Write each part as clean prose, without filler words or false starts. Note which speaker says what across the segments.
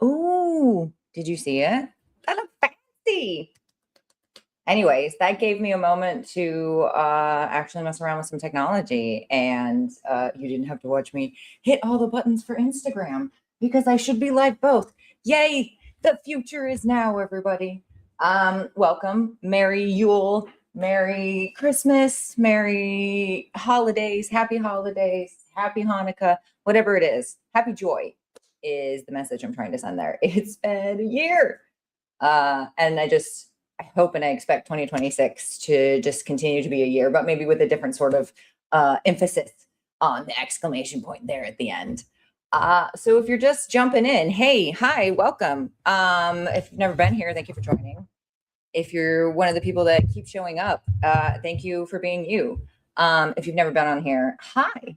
Speaker 1: Ooh, did you see it? That looked fancy. Anyways, that gave me a moment to actually mess around with some technology, and you didn't have to watch me hit all the buttons for Instagram because I should be live both. Yay! The future is now, everybody. Welcome. Merry Yule, Merry Christmas, Merry Holidays, Happy Hanukkah, whatever it is. Happy Joy is the message I'm trying to send there. It's been a year. And I hope and I expect 2026 to just continue to be a year, but maybe with a different sort of emphasis on the exclamation point there at the end. So if you're just jumping in, hey, hi, welcome. If you've never been here, thank you for joining. If you're one of the people that keep showing up, thank you for being you. If you've never been on here, hi,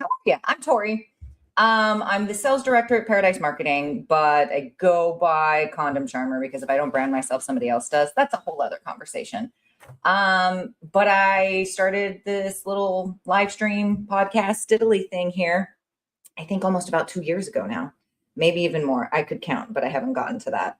Speaker 1: how are you? I'm Tori. I'm the sales director at Paradise Marketing, but I go by Condom Charmer because if I don't brand myself, somebody else does. That's a whole other conversation. But I started this little live stream podcast diddly thing here, I think almost about 2 years ago now, maybe even more. I could count, but I haven't gotten to that.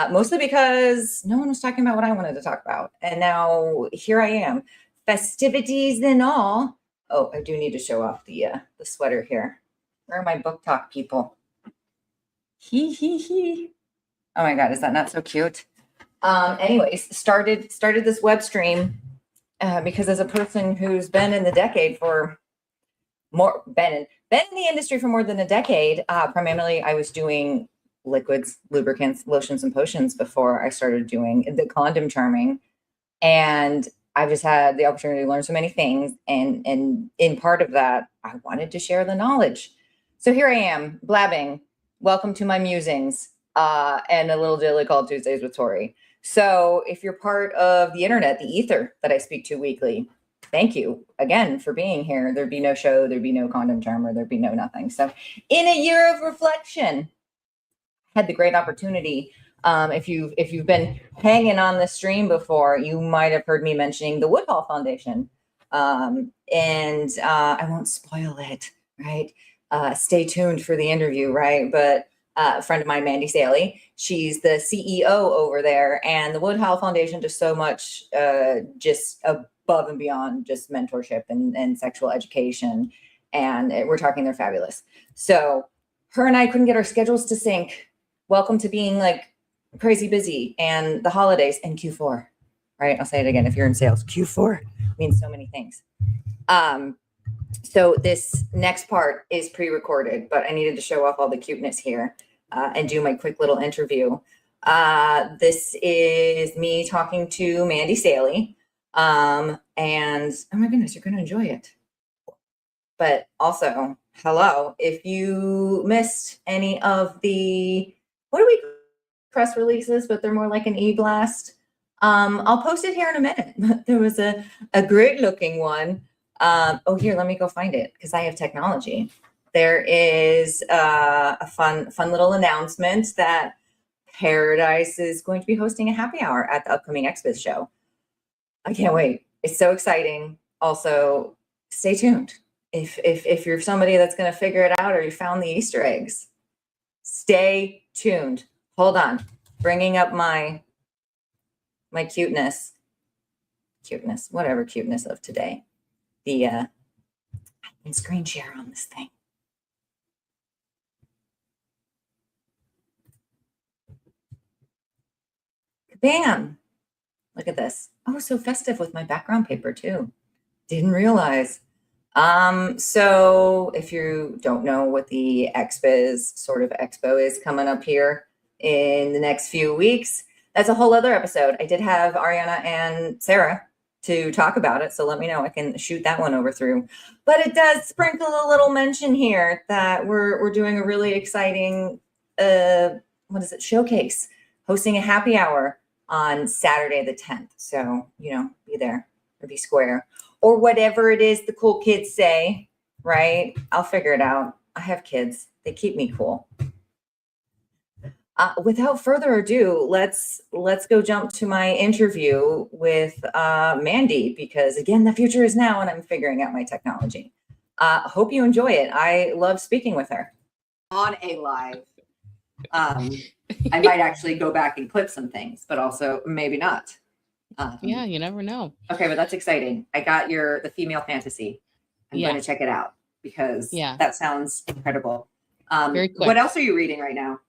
Speaker 1: Mostly because no one was talking about what I wanted to talk about. And now here I am, festivities and all. Oh, I do need to show off the sweater here. Where are my book talk people? He. Oh my God, is that not so cute? Anyways, started this web stream because as a person who's been in the decade for more, been in the industry for more than a decade, primarily I was doing liquids, lubricants, lotions, and potions before I started doing the condom charming. And I've just had the opportunity to learn so many things. And in part of that, I wanted to share the knowledge. So here I am, blabbing. Welcome to my musings and a little daily called Tuesdays with Tori. So if you're part of the internet, the ether that I speak to weekly, thank you again for being here. There'd be no show, there'd be no condom charmer, there'd be no nothing. So in a year of reflection, I had the great opportunity. If you've been hanging on the stream before, you might have heard me mentioning the Woodhull Foundation. And I won't spoil it, right? Stay tuned for the interview, right? But a friend of mine, Mandy Salley, she's the CEO over there, and the Woodhull Foundation does so much just above and beyond just mentorship and sexual education. And we're talking they're fabulous. So her and I couldn't get our schedules to sync. Welcome to being like crazy busy and the holidays and Q4, right? I'll say it again. If you're in sales, Q4 means so many things. So this next part is pre-recorded, but I needed to show off all the cuteness here and do my quick little interview. This is me talking to Mandy Salley. And oh my goodness, you're going to enjoy it. But also, hello, if you missed any of the, what do we press releases, but they're more like an e-blast. I'll post it here in a minute. There was a great looking one. Oh, here, let me go find it because I have technology. There is a fun little announcement that Paradise is going to be hosting a happy hour at the upcoming XBIZ show. I can't wait. It's so exciting. Also, stay tuned. If you're somebody that's going to figure it out or you found the Easter eggs, stay tuned. Hold on. Bringing up my cuteness, whatever cuteness of today. I can screen share on this thing. Bam. Look at this. Oh, so festive with my background paper too. Didn't realize. So if you don't know what the XBIZ sort of expo is coming up here in the next few weeks, that's a whole other episode. I did have Ariana and Sarah to talk about it, so let me know. I can shoot that one over through. But it does sprinkle a little mention here that we're doing a really exciting showcase, hosting a happy hour on Saturday the 10th. So, be there or be square or whatever it is the cool kids say, right? I'll figure it out. I have kids. They keep me cool. Without further ado, let's go jump to my interview with Mandy, because again, the future is now and I'm figuring out my technology. Hope you enjoy it. I love speaking with her. On a live. I might actually go back and clip some things, but also maybe not.
Speaker 2: Yeah, you never know.
Speaker 1: Okay, but that's exciting. I got the female fantasy. I'm going to check it out because that sounds incredible.
Speaker 2: Very quick.
Speaker 1: What else are you reading right now?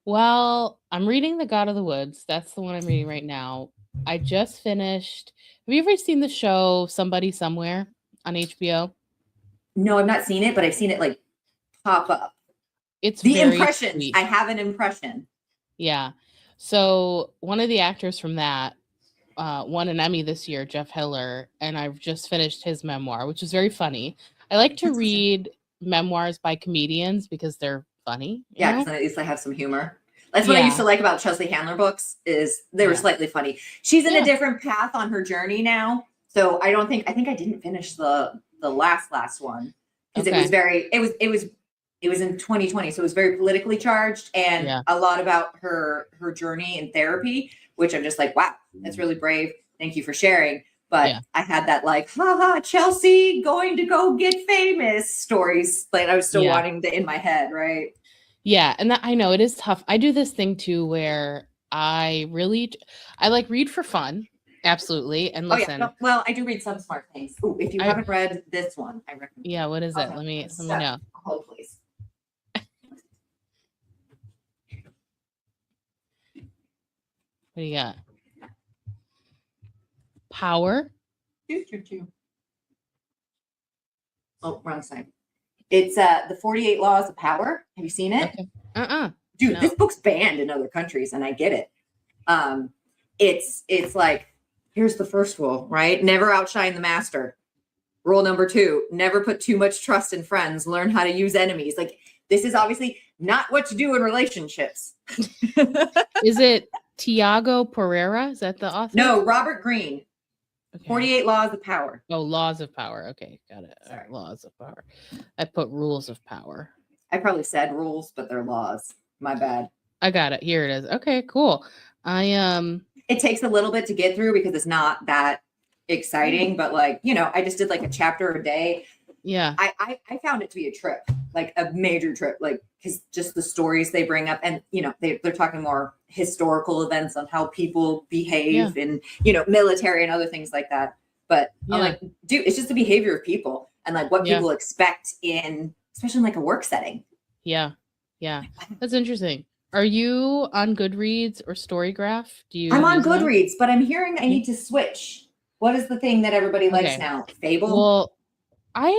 Speaker 2: Well, I'm reading The God of the Woods. That's the one I'm reading right now. I just finished. Have you ever seen the show Somebody Somewhere on HBO?
Speaker 1: No, I've not seen it, but I've seen it like pop up.
Speaker 2: It's
Speaker 1: the
Speaker 2: very
Speaker 1: impressions.
Speaker 2: Sweet.
Speaker 1: I have an impression.
Speaker 2: Yeah. So one of the actors from that won an Emmy this year, Jeff Hiller, and I've just finished his memoir, which is very funny. I like to read memoirs by comedians because they're funny.
Speaker 1: Yeah, because at least I have some humor. That's what I used to like about Chelsea Handler books, is they were slightly funny. She's in a different path on her journey now. So I think I didn't finish the last one because it was in 2020. So it was very politically charged and a lot about her journey in therapy, which I'm just like, wow, that's really brave. Thank you for sharing. But I had that like, haha, Chelsea going to go get famous stories. Like I was still wanting to in my head, right?
Speaker 2: Yeah, and I know it is tough. I do this thing too where I like read for fun. Absolutely. And listen.
Speaker 1: Well, I do read some smart things. Ooh, if you haven't read this one, I recommend.
Speaker 2: Yeah, what is it? Let me know.
Speaker 1: Hold, please.
Speaker 2: What do you got? Power.
Speaker 1: Oh, wrong side. It's the 48 Laws of Power. Have you seen it?
Speaker 2: Okay.
Speaker 1: Dude, this book's banned in other countries, and I get it. It's like, here's the first rule, right? Never outshine the master. Rule number 2, never put too much trust in friends. Learn how to use enemies. Like, this is obviously not what to do in relationships.
Speaker 2: Is it Tiago Pereira? Is that the author?
Speaker 1: No, Robert Greene. Okay. 48 Laws of Power.
Speaker 2: Oh, Laws of Power. Okay, got it. Right, Laws of Power. I put Rules of Power.
Speaker 1: I probably said rules, but they're laws. My bad.
Speaker 2: I got it. Here it is. Okay, cool.
Speaker 1: It takes a little bit to get through because it's not that exciting, but like, I just did like a chapter a day.
Speaker 2: Yeah.
Speaker 1: I found it to be a trip, like a major trip, like, because just the stories they bring up and, they're talking more historical events on how people behave in, military and other things like that. But I'm like, dude, it's just the behavior of people and like what people expect especially in like a work setting.
Speaker 2: Yeah. Yeah. That's interesting. Are you on Goodreads or Storygraph?
Speaker 1: I'm on Goodreads, but I'm hearing I need to switch. What is the thing that everybody likes now? Fable?
Speaker 2: Well, I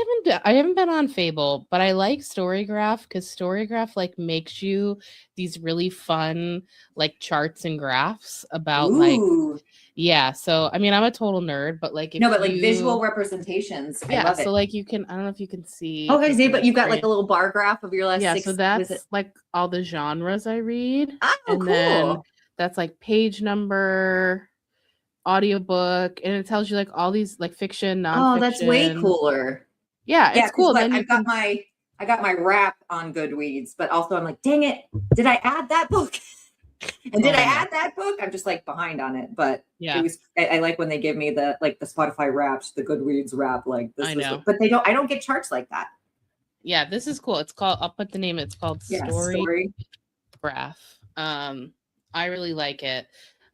Speaker 2: haven't been on Fable, but I like Storygraph because Storygraph like makes you these really fun like charts and graphs about so I mean I'm a total nerd, but like
Speaker 1: visual representations. I love it.
Speaker 2: So like you can, I don't know if you can see.
Speaker 1: Okay, but you've got like a little bar graph of your last 6.
Speaker 2: So that's like all the genres I read.
Speaker 1: Oh,
Speaker 2: and
Speaker 1: cool.
Speaker 2: Then that's like page number, audiobook, and it tells you like all these like fiction, nonfiction.
Speaker 1: Oh, that's way cooler.
Speaker 2: Yeah, it's cool.
Speaker 1: Then I got my wrap on Goodreads, but also I'm like, dang it, did I add that book? And did I add that book? I'm just like behind on it, but it was. I like when they give me the Spotify Wrapped, the Goodreads Wrap. Like this, but I don't get charts like that.
Speaker 2: Yeah, this is cool. It's called. I'll put the name. It's called Story Graph. I really like it.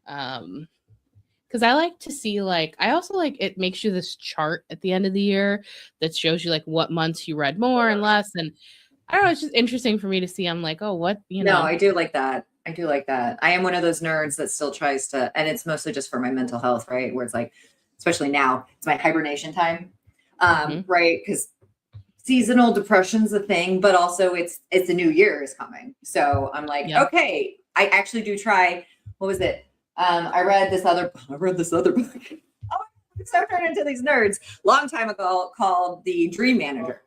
Speaker 2: Because I like to see I also like it makes you this chart at the end of the year that shows you like what months you read more and less. And I don't know, it's just interesting for me to see. I'm like, oh, what,
Speaker 1: No, I do like that. I do like that. I am one of those nerds that still tries to, and it's mostly just for my mental health, right? Where it's like, especially now, it's my hibernation time, right? Because seasonal depression's a thing, but also it's a new year is coming. So I'm like, okay, I actually do try. What was it? I read this other book. Oh, so turned into these nerds long time ago called The Dream Manager,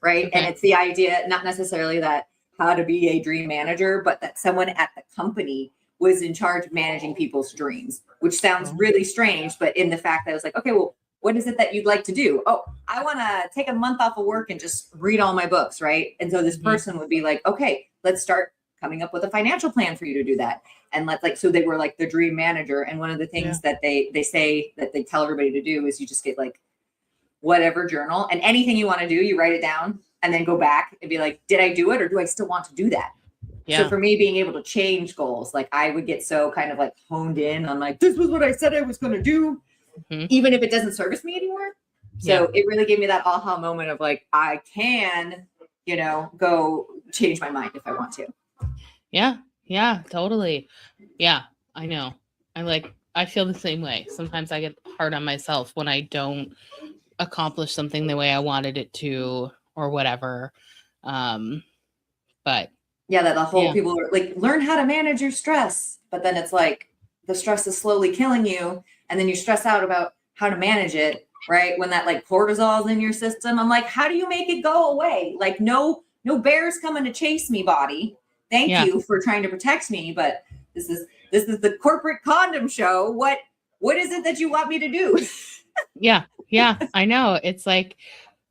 Speaker 1: right? And it's the idea, not necessarily that how to be a dream manager, but that someone at the company was in charge of managing people's dreams, which sounds really strange, but in the fact that I was like, okay, well, what is it that you'd like to do? Oh, I want to take a month off of work and just read all my books, right? And so this person would be like, okay, let's start coming up with a financial plan for you to do that. And so they were like the dream manager. And one of the things that they say that they tell everybody to do is you just get like whatever journal and anything you want to do, you write it down and then go back and be like, did I do it? Or do I still want to do that? Yeah. So for me, being able to change goals, like I would get so kind of like honed in on like, this was what I said I was going to do, even if it doesn't service me anymore. So it really gave me that aha moment of like, I can, go change my mind if I want to.
Speaker 2: Yeah. Yeah, totally. Yeah, I know. I feel the same way. Sometimes I get hard on myself when I don't accomplish something the way I wanted it to or whatever. But
Speaker 1: yeah, that the whole people are like, learn how to manage your stress. But then it's like the stress is slowly killing you. And then you stress out about how to manage it, right? When that like cortisol is in your system, I'm like, how do you make it go away? Like no bears coming to chase me, body. Thank you for trying to protect me. But this is the corporate condom show. What is it that you want me to do?
Speaker 2: Yeah, I know. It's like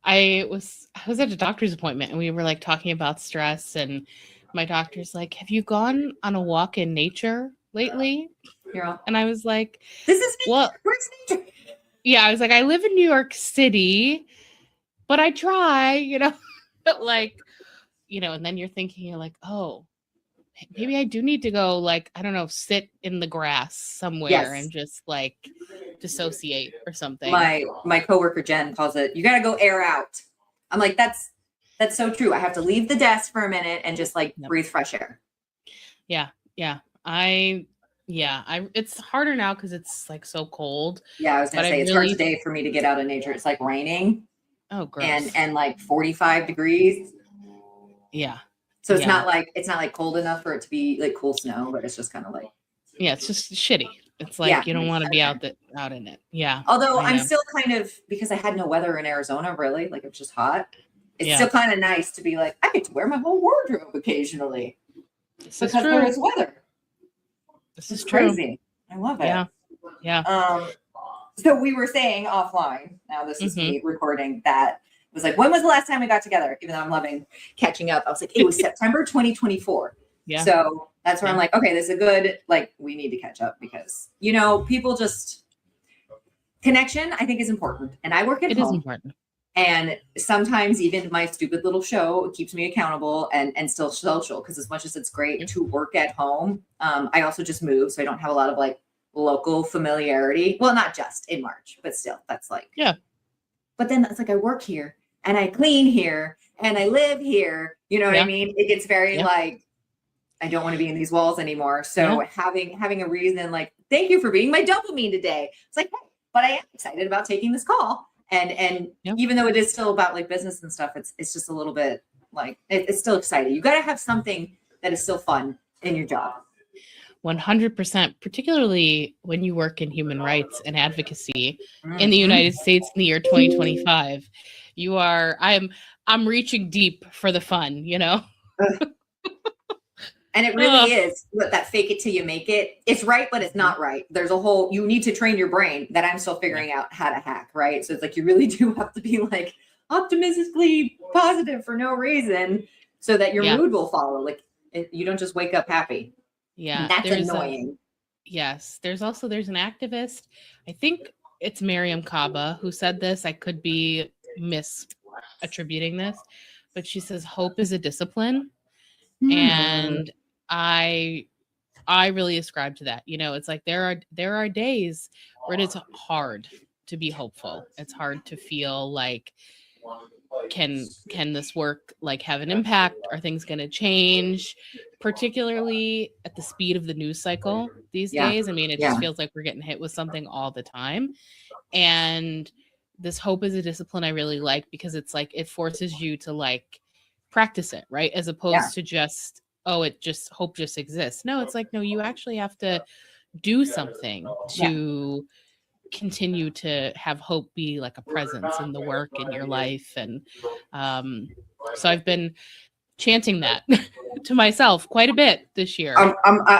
Speaker 2: I was at a doctor's appointment and we were like talking about stress and my doctor's like, have you gone on a walk in nature lately? And I was like,
Speaker 1: this is nature. Well, where's nature?
Speaker 2: Yeah, I was like, I live in New York City, but I try, but like, and then you're like, oh, maybe I do need to go, like, I don't know, sit in the grass somewhere and just like dissociate or something.
Speaker 1: My coworker Jen calls it, you got to go air out. I'm like, that's so true. I have to leave the desk for a minute and just like breathe fresh air.
Speaker 2: Yeah. It's harder now because it's like so cold.
Speaker 1: Yeah, I was gonna say it's hard today for me to get out of nature. It's like raining.
Speaker 2: Oh, gross.
Speaker 1: And like 45 degrees.
Speaker 2: Yeah.
Speaker 1: So it's not like cold enough for it to be like cool snow, but it's just kind of like.
Speaker 2: Yeah, it's just shitty. It's like you don't want to be out in it. Yeah.
Speaker 1: Although I'm still kind of, because I had no weather in Arizona, really, like it's just hot. It's still kind of nice to be like, I get to wear my whole wardrobe occasionally because there is weather.
Speaker 2: This is
Speaker 1: crazy. I love it.
Speaker 2: Yeah.
Speaker 1: So we were saying offline, now this is me recording, that it was like, when was the last time we got together? Even though I'm loving catching up. I was like, it was September 2024. Yeah. So that's where I'm like, okay, this is a good, like, we need to catch up because, people just, connection, I think is important. And I work at home. It is important. And sometimes even my stupid little show keeps me accountable and still social, because as much as it's great to work at home, I also just moved. So I don't have a lot of like local familiarity. Well, not just in March, but still that's like, but then it's like, I work here and I clean here and I live here. You know what I mean? It gets very like, I don't want to be in these walls anymore. So having a reason, like, thank you for being my dopamine today. It's like, hey, but I am excited about taking this call. And even though it is still about like business and stuff, it's just a little bit like, it's still exciting. You got to have something that is still fun in your job.
Speaker 2: 100%, particularly when you work in human rights and advocacy in the United States in the year 2025. I'm reaching deep for the fun,
Speaker 1: And it really is that fake it till you make it. It's right, but it's not right. There's you need to train your brain that I'm still figuring out how to hack, right? So it's like, you really do have to be like optimistically positive for no reason so that your mood will follow. Like you don't just wake up happy.
Speaker 2: Yeah.
Speaker 1: And that's annoying.
Speaker 2: Yes. There's an activist. I think it's Miriam Kaba who said this. I could be misattributing this, but she says, hope is a discipline. And I really ascribe to that. It's like there are days where it is hard to be hopeful. It's hard to feel like, can this work like have an impact? Are things going to change? particularly at the speed of the news cycle these days. I mean, it just feels like we're getting hit with something all the time. And this hope is a discipline I really like, because it's like, it forces you to like practice it, right? As opposed to just, hope just exists. No, it's like, no, you actually have to do something to continue to have hope be like a presence in the work in your life. And so I've been chanting that to myself quite a bit this year.
Speaker 1: I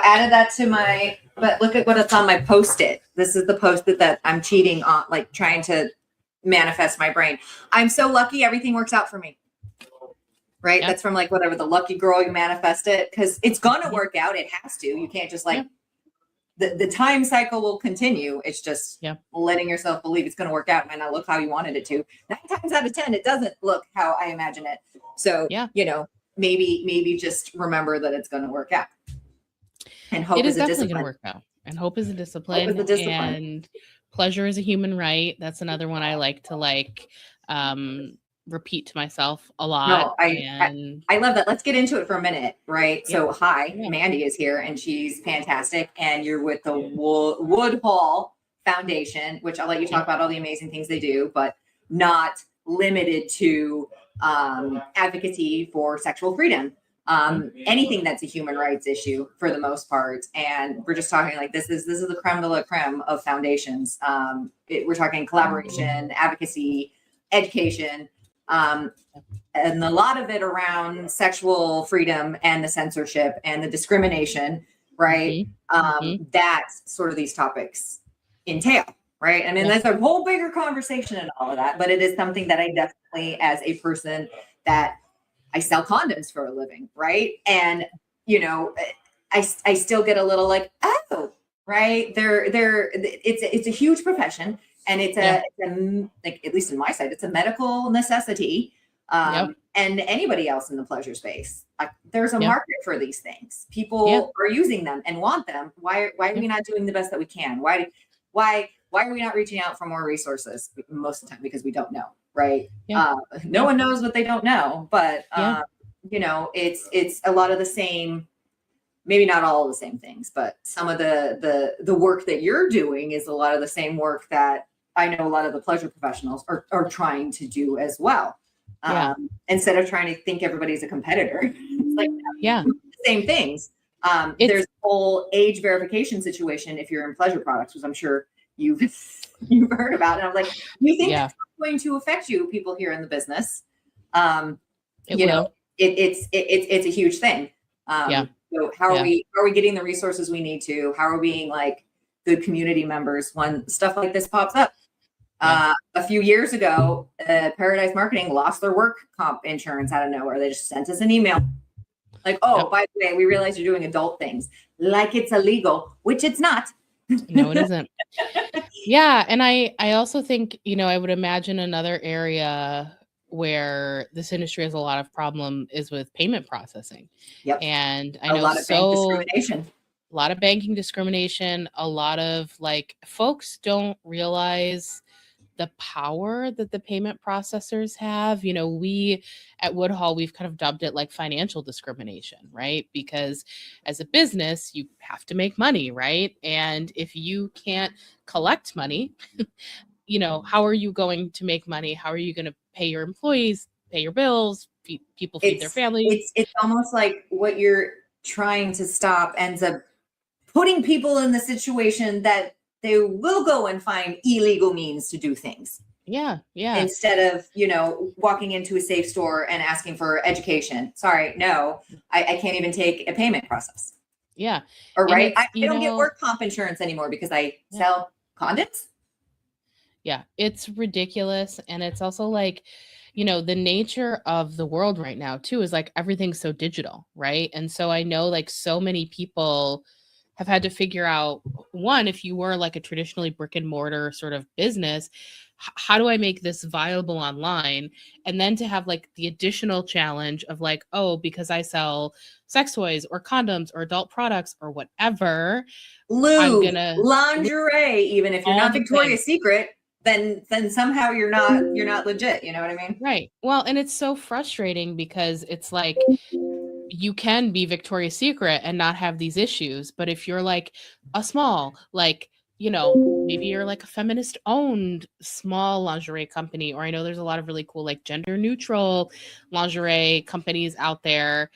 Speaker 1: added that to my, but look at what it's on my Post-it. This is the Post-it that I'm cheating on, like trying to manifest my brain. I'm so lucky, everything works out for me. Right? That's from like whatever, the lucky girl, you manifest it, because it's gonna work out. It has to. You can't just like the time cycle will continue. It's just letting yourself believe it's going to work out. It might not look how you wanted it to. 9 times out of 10, it doesn't look how I imagine it. So, you know, maybe just remember that it's going to work out. And hope is definitely going to work out.
Speaker 2: And hope is a discipline. And pleasure is a human right. That's another one I like to repeat to myself a lot.
Speaker 1: No, I love that. Let's get into it for a minute, right? So hi, Mandy is here and she's fantastic. And you're with the Woodhull Foundation, which I'll let you talk about all the amazing things they do, but not limited to advocacy for sexual freedom. Anything that's a human rights issue for the most part. And we're just talking like this is the creme de la creme of foundations. We're talking collaboration, advocacy, education, and a lot of it around sexual freedom and the censorship and the discrimination, right? That's sort of these topics entail, right? I mean, there's a whole bigger conversation and all of that, but it is something that I definitely, as a person that I sell condoms for a living, right? And, you know, I still get a little like, oh, right? It's a huge profession. And it's like, at least in my side, it's a medical necessity. And anybody else in the pleasure space, like there's a market for these things. People are using them and want them. Why are we not doing the best that we can? Why are we not reaching out for more resources? Most of the time, because we don't know, right? No one knows what they don't know, but you know, it's a lot of the same. Maybe not all of the same things, but some of the work that you're doing is a lot of the same work that I know a lot of the pleasure professionals are trying to do as well. Instead of trying to think everybody's a competitor, it's like the same things. There's a whole age verification situation if you're in pleasure products, which I'm sure you've heard about. And I'm like, you think that's going to affect you, people here in the business? You know, it's a huge thing. So how are we getting the resources we need to? How are we being like good community members when stuff like this pops up? A few years ago, Paradise Marketing lost their work comp insurance out of nowhere. They just sent us an email like, oh, by the way, we realize you're doing adult things, like it's illegal, which it's not.
Speaker 2: No, it isn't. And I also think, you know, I would imagine another area where this industry has a lot of problem is with payment processing. And I know a lot of banking discrimination, a lot of like folks don't realize the power that the payment processors have. You know, we at Woodhull, we've kind of dubbed it like financial discrimination, right? Because as a business, you have to make money, right? And if you can't collect money, you know, how are you going to make money? How are you going to pay your employees, pay your bills, people feed their families?
Speaker 1: It's almost like what you're trying to stop ends up putting people in the situation that they will go and find illegal means to do things. Instead of, you know, walking into a safe store and asking for education. Sorry, no, I can't even take a payment process. Or right. I don't get work comp insurance anymore because I sell condoms.
Speaker 2: It's ridiculous. And it's also like, you know, the nature of the world right now too is like everything's so digital, right? And so I know like so many people have had to figure out, one, if you were like a traditionally brick and mortar sort of business, how do I make this viable online? And then to have like the additional challenge of like, oh, because I sell sex toys or condoms or adult products or whatever,
Speaker 1: lingerie, even if you're not Victoria's Secret, then somehow you're not legit. You know what I mean?
Speaker 2: Right. Well, and it's so frustrating because it's like you can be Victoria's Secret and not have these issues. But if you're like a small, like, you know, maybe you're like a feminist owned small lingerie company, or I know there's a lot of really cool, like gender neutral lingerie companies out there.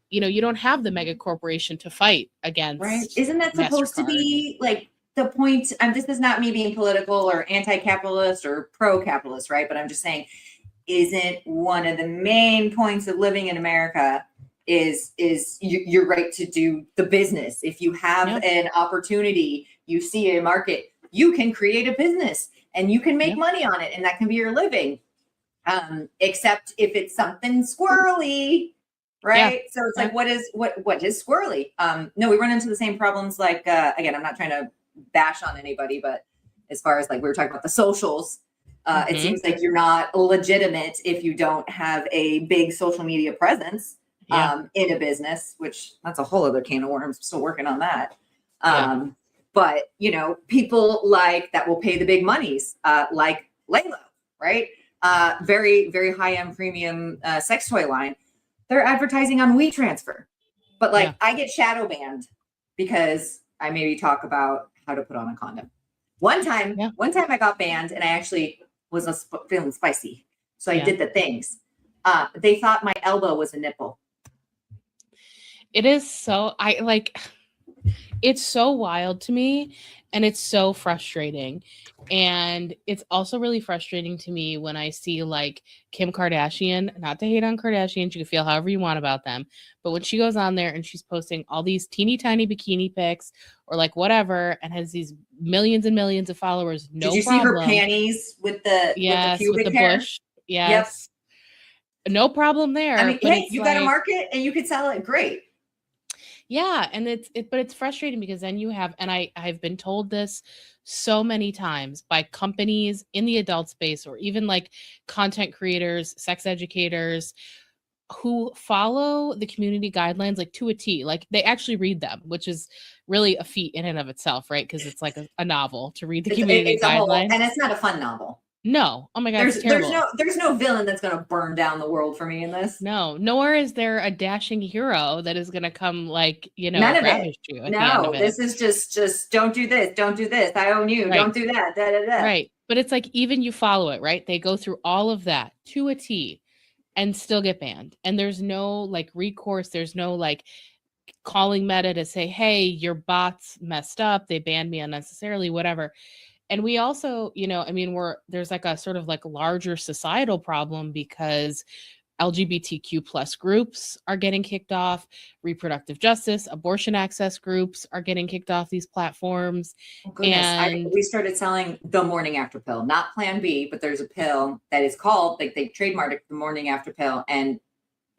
Speaker 2: You know, you don't have the mega corporation to fight against.
Speaker 1: Right. Isn't that supposed to
Speaker 2: MasterCard.
Speaker 1: be like the point? This is not me being political or anti-capitalist or pro-capitalist, right? But I'm just saying, isn't one of the main points of living in America is your right to do the business. If you have an opportunity, you see a market, you can create a business and you can make money on it, and that can be your living. Except if it's something squirrely, right? So it's like, what is squirrely? No, we run into the same problems. Like, again, I'm not trying to bash on anybody, but as far as like we were talking about the socials, it seems like you're not legitimate if you don't have a big social media presence in a business, which that's a whole other can of worms. I'm still working on that. But, you know, people like that will pay the big monies, like Laylo, right? Very, very high-end premium sex toy line. They're advertising on WeTransfer. But like I get shadow banned because I maybe talk about how to put on a condom. One time I got banned and I actually was feeling spicy. So I did the things. They thought my elbow was a nipple.
Speaker 2: It is so, it's so wild to me, and it's so frustrating. And it's also really frustrating to me when I see like Kim Kardashian, not to hate on Kardashians, you can feel however you want about them, but when she goes on there and she's posting all these teeny tiny bikini pics or like whatever, and has these millions and millions of followers, no problem. Did you
Speaker 1: see her panties with the pubic hair?
Speaker 2: Bush? Yes. Yep. No problem there.
Speaker 1: I mean, hey, you got a market and you could sell it. Great.
Speaker 2: Yeah. And but it's frustrating because then you have, and I've been told this so many times by companies in the adult space, or even like content creators, sex educators who follow the community guidelines like to a T. Like they actually read them, which is really a feat in and of itself, right? Because it's like a novel to read the community guidelines.
Speaker 1: And it's not a fun novel.
Speaker 2: No. Oh my God.
Speaker 1: There's no villain that's going to burn down the world for me in this.
Speaker 2: No, nor is there a dashing hero that is going to come like, you know,
Speaker 1: none of
Speaker 2: ravish you.
Speaker 1: No, this is just don't do this. Don't do this. I own you. Right. Don't do that. Da, da, da.
Speaker 2: Right. But it's like, even you follow it, right? They go through all of that to a T and still get banned. And there's no like recourse. There's no like calling Meta to say, hey, your bot's messed up. They banned me unnecessarily, whatever. And we also, you know, I mean, there's like a sort of like larger societal problem because LGBTQ plus groups are getting kicked off, reproductive justice, abortion access groups are getting kicked off these platforms.
Speaker 1: Oh, and we started selling the morning after pill, not Plan B, but there's a pill that is called, like they trademarked it, the morning after pill, and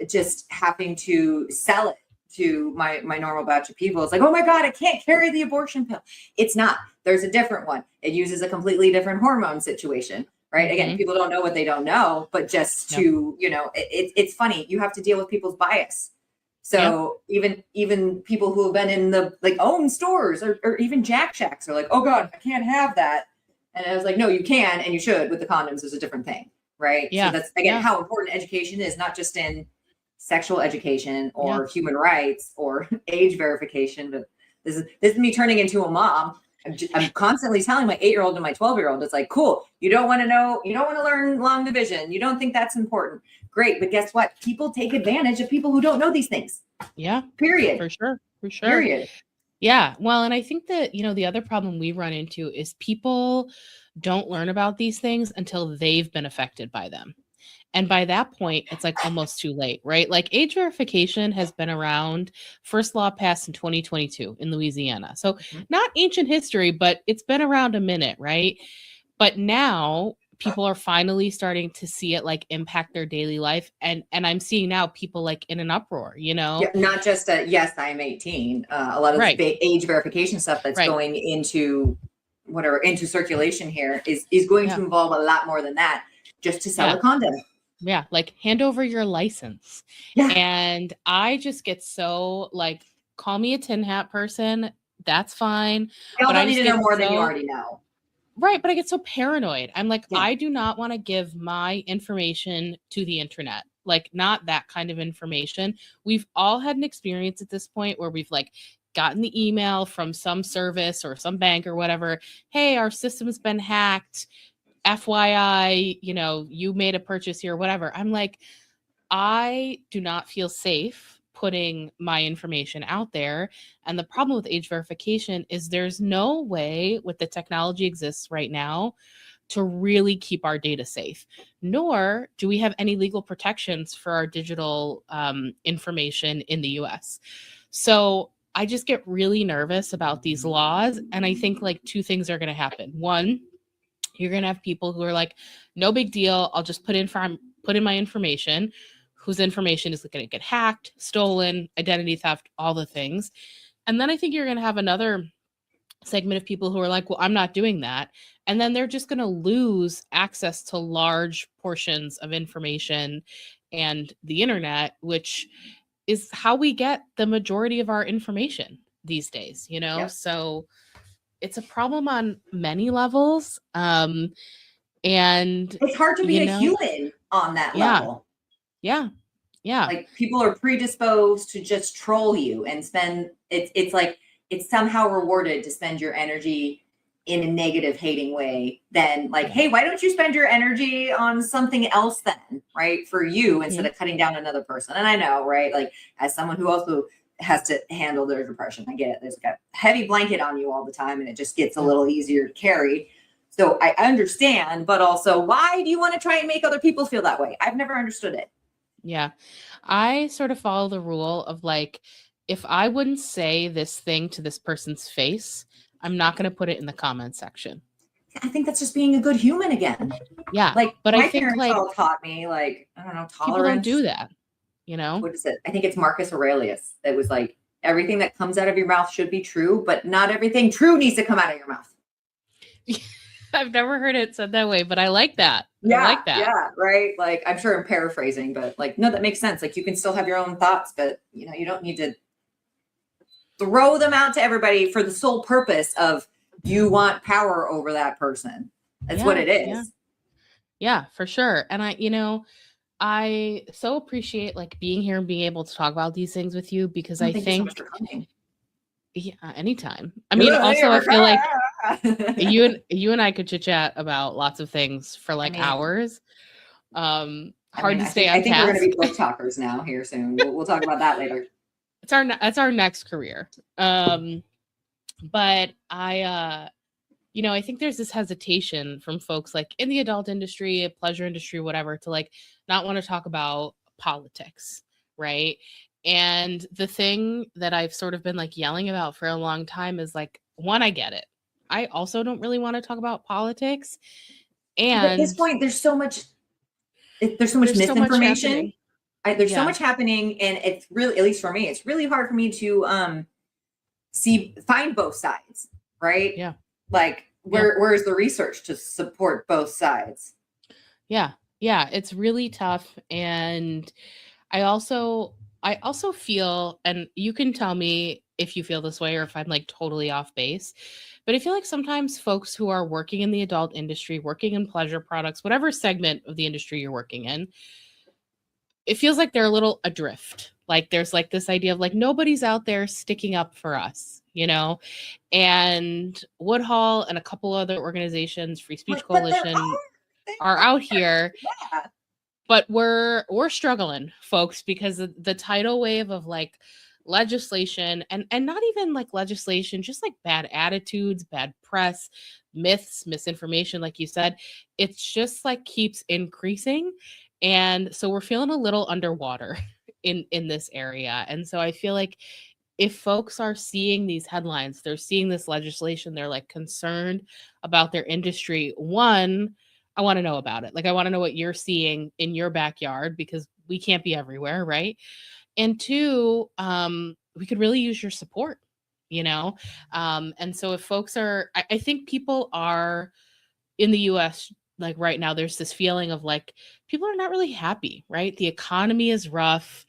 Speaker 1: just having to sell it to my normal batch of people. It's like, oh my God, I can't carry the abortion pill. It's not. There's a different one. It uses a completely different hormone situation, right? Mm-hmm. Again, people don't know what they don't know, but just to, you know, it's funny. You have to deal with people's bias. So even people who have been in the like own stores or even Jack Shacks are like, oh God, I can't have that. And I was like, no, you can, and you should. With the condoms is a different thing, right? Yeah. So that's, again, how important education is, not just in sexual education or human rights or age verification, but this is me turning into a mom. I'm constantly telling my 8-year-old and my 12-year-old, it's like, cool, you don't want to know, you don't want to learn long division, you don't think that's important. Great, but guess what? People take advantage of people who don't know these things.
Speaker 2: Yeah.
Speaker 1: Period.
Speaker 2: For sure.
Speaker 1: Period.
Speaker 2: Yeah. Well, and I think that, you know, the other problem we run into is people don't learn about these things until they've been affected by them. And by that point, it's like almost too late, right? Like age verification has been around. First law passed in 2022 in Louisiana. So not ancient history, but it's been around a minute, right? But now people are finally starting to see it like impact their daily life. And I'm seeing now people like in an uproar, you know?
Speaker 1: Yeah, not just yes, I'm 18. A lot of the age verification stuff that's going into into circulation here is going to involve a lot more than that, just to sell a condom.
Speaker 2: Yeah, like hand over your license. Yeah. And I just get so like, call me a tin hat person. That's fine.
Speaker 1: But I need to know more than you already know.
Speaker 2: Right. But I get so paranoid. I'm like, I do not want to give my information to the internet. like not that kind of information. We've all had an experience at this point where we've like gotten the email from some service or some bank or whatever. Hey, our system's been hacked. FYI, you know, you made a purchase here, whatever. I'm like, I do not feel safe putting my information out there. And the problem with age verification is there's no way with the technology exists right now to really keep our data safe, nor do we have any legal protections for our digital information in the US. So I just get really nervous about these laws. And I think like two things are going to happen. One, you're going to have people who are like, no big deal. I'll just put in my information, whose information is going to get hacked, stolen, identity theft, all the things. And then I think you're going to have another segment of people who are like, well, I'm not doing that. And then they're just going to lose access to large portions of information and the internet, which is how we get the majority of our information these days, you know? Yep. So it's a problem on many levels. And
Speaker 1: it's hard to be a human on that level.
Speaker 2: Yeah. Yeah.
Speaker 1: Like people are predisposed to just troll you and spend it's like it's somehow rewarded to spend your energy in a negative hating way than like, hey, why don't you spend your energy on something else then, right? For you instead of cutting down another person. And I know, right? Like as someone who also has to handle their depression, I get it. There's like a heavy blanket on you all the time and it just gets a little easier to carry. So I understand, but also why do you want to try and make other people feel that way? I've never understood it.
Speaker 2: Yeah. I sort of follow the rule of like, if I wouldn't say this thing to this person's face, I'm not going to put it in the comment section.
Speaker 1: I think that's just being a good human again.
Speaker 2: Yeah.
Speaker 1: Like,
Speaker 2: but
Speaker 1: my
Speaker 2: I think
Speaker 1: parents
Speaker 2: like
Speaker 1: all taught me, like, I don't know, tolerance.
Speaker 2: People don't do that, you know?
Speaker 1: What is it? I think it's Marcus Aurelius. It was like, everything that comes out of your mouth should be true, but not everything true needs to come out of your mouth.
Speaker 2: I've never heard it said that way, but I like that.
Speaker 1: Yeah,
Speaker 2: I like that.
Speaker 1: Yeah, right. Like, I'm sure I'm paraphrasing, but like, no, that makes sense. Like, you can still have your own thoughts, but you know, you don't need to throw them out to everybody for the sole purpose of you want power over that person. That's what it is.
Speaker 2: Yeah, for sure. And I so appreciate like being here and being able to talk about these things with you because I think
Speaker 1: so much for coming.
Speaker 2: Yeah, anytime. I mean, also I feel like you and I could chit chat about lots of things for like hours. Hard to stay on task.
Speaker 1: I think we're going to be book talkers now here soon. We'll talk about that later.
Speaker 2: That's our next career. But I think there's this hesitation from folks like in the adult industry, pleasure industry, whatever, to like not want to talk about politics, right? And the thing that I've sort of been like yelling about for a long time is like, one, I get it. I also don't really want to talk about politics. And
Speaker 1: at this point, there's so much misinformation. There's so much happening, and it's really, at least for me, it's really hard for me to find both sides, right?
Speaker 2: Yeah.
Speaker 1: Like where is the research to support both sides?
Speaker 2: Yeah, it's really tough, and I also feel, and you can tell me if you feel this way or if I'm like totally off base, but I feel like sometimes folks who are working in the adult industry, working in pleasure products, whatever segment of the industry you're working in, it feels like they're a little adrift. Like there's like this idea of like nobody's out there sticking up for us, you know? And Woodhull and a couple other organizations, Free Speech Coalition, are out here.
Speaker 1: Yeah.
Speaker 2: But we're struggling, folks, because the tidal wave of like legislation and not even like legislation, just like bad attitudes, bad press, myths, misinformation, like you said, it's just like keeps increasing. And so we're feeling a little underwater in this area. And so I feel like if folks are seeing these headlines, they're seeing this legislation, they're like concerned about their industry. One, I want to know about it. Like, I want to know what you're seeing in your backyard because we can't be everywhere, right? And two, we could really use your support, you know? And so if folks are, I think people are in the US, like right now, there's this feeling of like, people are not really happy, right? The economy is rough.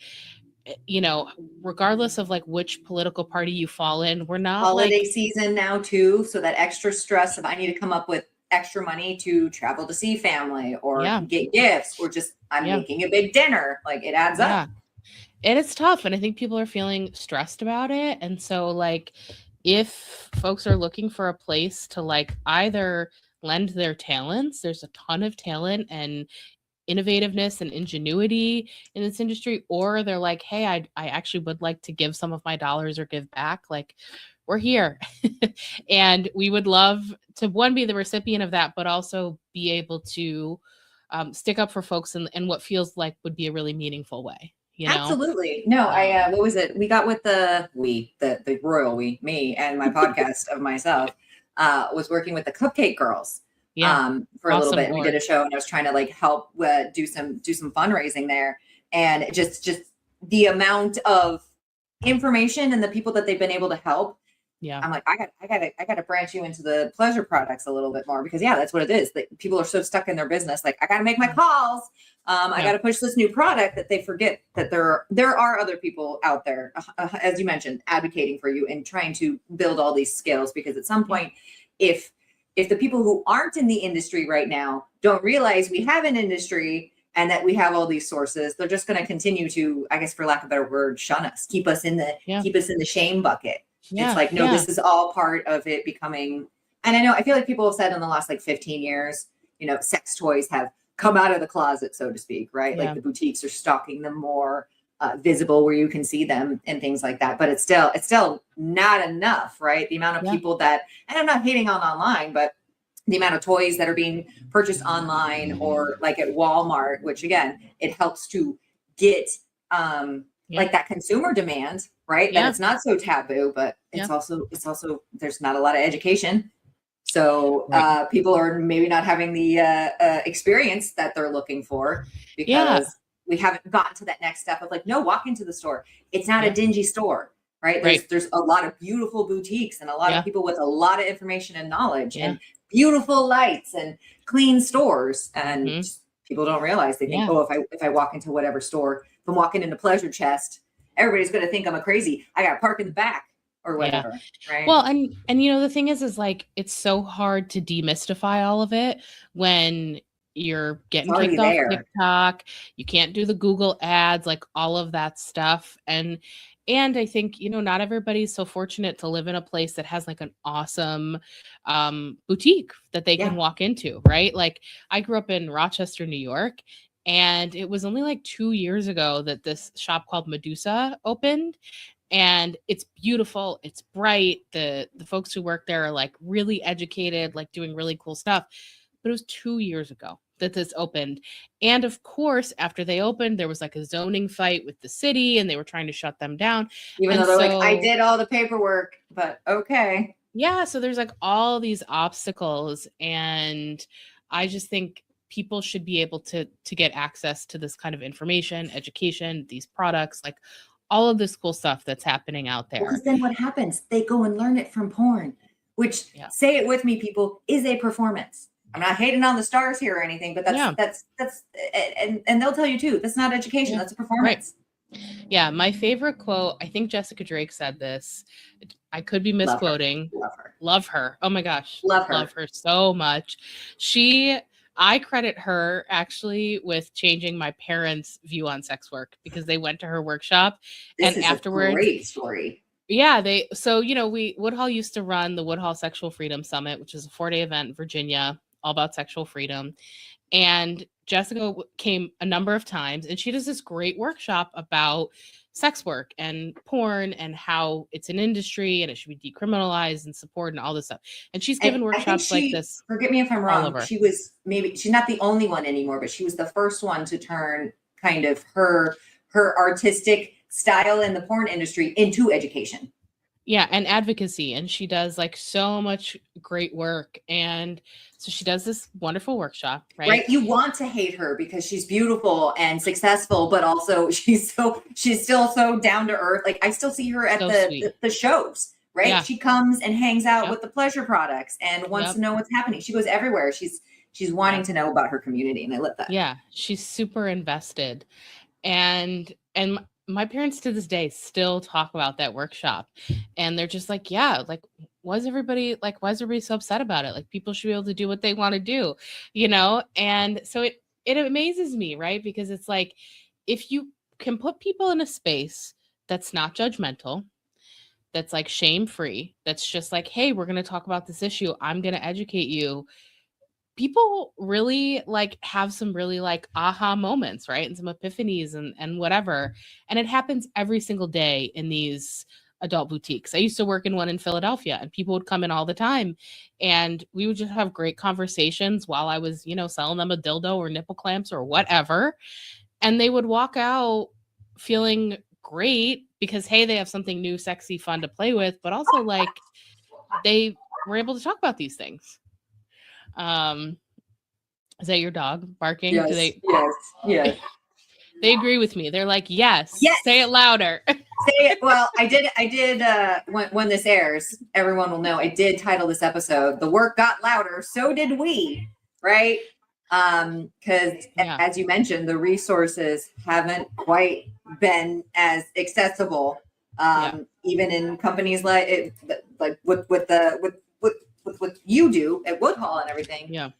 Speaker 2: You know, regardless of like which political party you fall in, we're not
Speaker 1: holiday season now too. So that extra stress of I need to come up with extra money to travel to see family or
Speaker 2: Yeah.
Speaker 1: get gifts, or just I'm making a big dinner. Like it adds up.
Speaker 2: And it's tough. And I think people are feeling stressed about it. And so like, if folks are looking for a place to like either lend their talents, there's a ton of talent and innovativeness and ingenuity in this industry, or they're like, hey, I actually would like to give some of my dollars or give back, like we're here. And we would love to, one, be the recipient of that, but also be able to stick up for folks in what feels like would be a really meaningful way. You know?
Speaker 1: Absolutely. No, I what was it? We got with the royal we, me and my podcast of myself was working with the Cupcake Girls for a little bit. And we did a show, and I was trying to like help do some fundraising there. And just the amount of information and the people that they've been able to help. Yeah. I'm like, I got to branch you into the pleasure products a little bit more, because that's what it is. That people are so stuck in their business. Like, I got to make my calls. I got to push this new product, that they forget that there are other people out there, as you mentioned, advocating for you and trying to build all these skills. Because at some point, if the people who aren't in the industry right now don't realize we have an industry and that we have all these sources, they're just going to continue to, I guess, for lack of a better word, shun us, keep us in the shame bucket. It's like, no, this is all part of it becoming. And I feel like people have said in the last like 15 years, sex toys have come out of the closet, so to speak, right? Like the boutiques are stocking them more visible, where you can see them and things like that. But it's still not enough, right? The amount of people that, and I'm not hating on online, but the amount of toys that are being purchased online or like at Walmart, which again, it helps to get like that consumer demand, right? That it's not so taboo, but it's also there's not a lot of education. So people are maybe not having the experience that they're looking for, because we haven't gotten to that next step of like, no, walk into the store. It's not a dingy store, right? There's a lot of beautiful boutiques and a lot of people with a lot of information and knowledge and beautiful lights and clean stores. And people don't realize, they think, oh, if I walk into whatever store, if I'm walking into Pleasure Chest, everybody's going to think I'm a crazy. I got to park in the back or whatever. Right.
Speaker 2: Well, and the thing is like, it's so hard to demystify all of it when you're getting kicked off TikTok. You can't do the Google ads, like all of that stuff. And I think, not everybody's so fortunate to live in a place that has like an awesome boutique that they can walk into, right? Like, I grew up in Rochester, New York, and it was only like 2 years ago that this shop called Medusa opened. And it's beautiful. It's bright. The folks who work there are like really educated, like doing really cool stuff. But it was 2 years ago that this opened. And of course, after they opened, there was like a zoning fight with the city, and they were trying to shut them down.
Speaker 1: Even though they're like, I did all the paperwork, but okay.
Speaker 2: Yeah. So there's like all these obstacles. And I just think people should be able to get access to this kind of information, education, these products, like all of this cool stuff that's happening out there.
Speaker 1: Because then what happens? They go and learn it from porn, which, say it with me, people, is a performance. I'm not hating on the stars here or anything, but that's and they'll tell you too, that's not education, that's a performance.
Speaker 2: Right. Yeah, my favorite quote, I think Jessica Drake said this. I could be misquoting. Love her. Oh my gosh. Love her so much. I credit her actually with changing my parents' view on sex work, because they went to her workshop and afterwards.
Speaker 1: A great story.
Speaker 2: Yeah, Woodhull used to run the Woodhull Sexual Freedom Summit, which is a 4-day event in Virginia, all about sexual freedom. And Jessica came a number of times, and she does this great workshop about sex work and porn and how it's an industry and it should be decriminalized and supported and all this stuff. And she's given workshops like this.
Speaker 1: Forget me if I'm wrong. She's not the only one anymore, but she was the first one to turn kind of her artistic style in the porn industry into education.
Speaker 2: Yeah, and advocacy. And she does like so much great work. And so she does this wonderful workshop, right?
Speaker 1: Right. You want to hate her because she's beautiful and successful, but also she's still so down to earth. Like, I still see her at the shows, right? Yeah. She comes and hangs out with the pleasure products and wants to know what's happening. She goes everywhere. She's wanting to know about her community, and I love that.
Speaker 2: Yeah, she's super invested. And my parents to this day still talk about that workshop, and they're just like, yeah, like why is everybody so upset about it? Like, people should be able to do what they want to do, And so it amazes me, right? Because it's like, if you can put people in a space that's not judgmental, that's like shame-free, that's just like, hey, we're going to talk about this issue, I'm going to educate you, people really like have some really like aha moments, right? And some epiphanies and whatever. And it happens every single day in these adult boutiques. I used to work in one in Philadelphia, and people would come in all the time, and we would just have great conversations while I was, selling them a dildo or nipple clamps or whatever. And they would walk out feeling great because, hey, they have something new, sexy, fun to play with, but also like they were able to talk about these things. Is that your dog barking?
Speaker 1: Yes, yes.
Speaker 2: They agree with me. They're like, yes. Say it louder.
Speaker 1: Say it. Well, I did. When this airs, everyone will know I did title this episode "The Work Got Louder, So Did We," right? Because as you mentioned, the resources haven't quite been as accessible, even in companies like with what you do at Woodhull and everything.
Speaker 2: Yeah.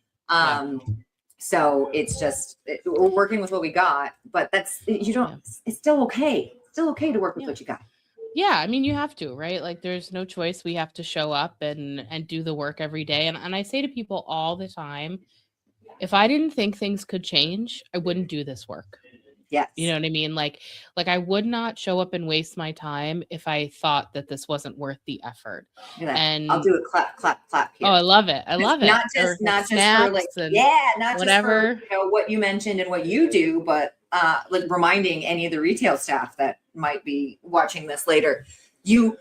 Speaker 1: So it's just we're working with what we got, but it's still okay. It's still okay to work with what you got.
Speaker 2: Yeah, I mean, you have to, right? Like, there's no choice. We have to show up and do the work every day. And I say to people all the time, if I didn't think things could change, I wouldn't do this work.
Speaker 1: Yes.
Speaker 2: You know what I mean? Like I would not show up and waste my time if I thought that this wasn't worth the effort. And
Speaker 1: I'll do a clap, clap, clap here.
Speaker 2: Oh, I love it.
Speaker 1: Not just for like, not
Speaker 2: whatever.
Speaker 1: Just for what you mentioned and what you do, but like reminding any of the retail staff that might be watching this later, you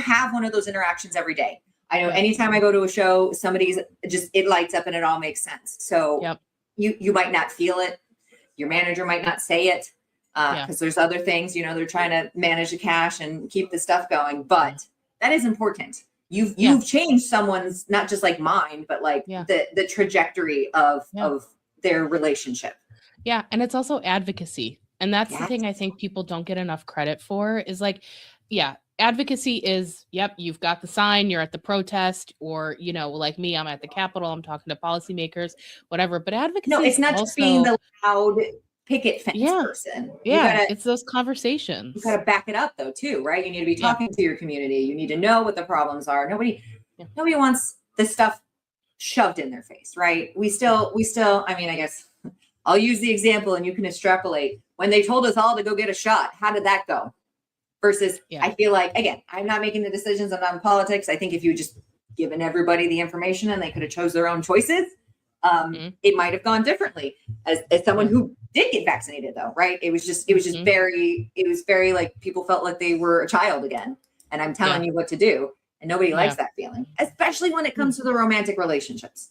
Speaker 1: have one of those interactions every day. I know anytime I go to a show, it lights up and it all makes sense. So you might not feel it. Your manager might not say it because there's other things, they're trying to manage the cash and keep the stuff going. But that is important. You've changed someone's, not just like mine, but like the trajectory of their relationship.
Speaker 2: Yeah. And it's also advocacy. And that's the thing I think people don't get enough credit for is like, advocacy is, you've got the sign, you're at the protest, or, like me, I'm at the Capitol, I'm talking to policymakers, whatever. But advocacy,
Speaker 1: no, it's not just being the loud picket fence person.
Speaker 2: It's those conversations.
Speaker 1: You got to back it up though, too, right? You need to be talking to your community. You need to know what the problems are. Nobody wants this stuff shoved in their face, right? We still, I mean, I guess I'll use the example and you can extrapolate. When they told us all to go get a shot, how did that go? Versus, I feel like, again, I'm not making the decisions. I'm not in politics. I think if you just given everybody the information and they could have chose their own choices, it might have gone differently. As someone who did get vaccinated, though, right? It was very like people felt like they were a child again. And I'm telling you what to do, and nobody likes that feeling, especially when it comes to the romantic relationships.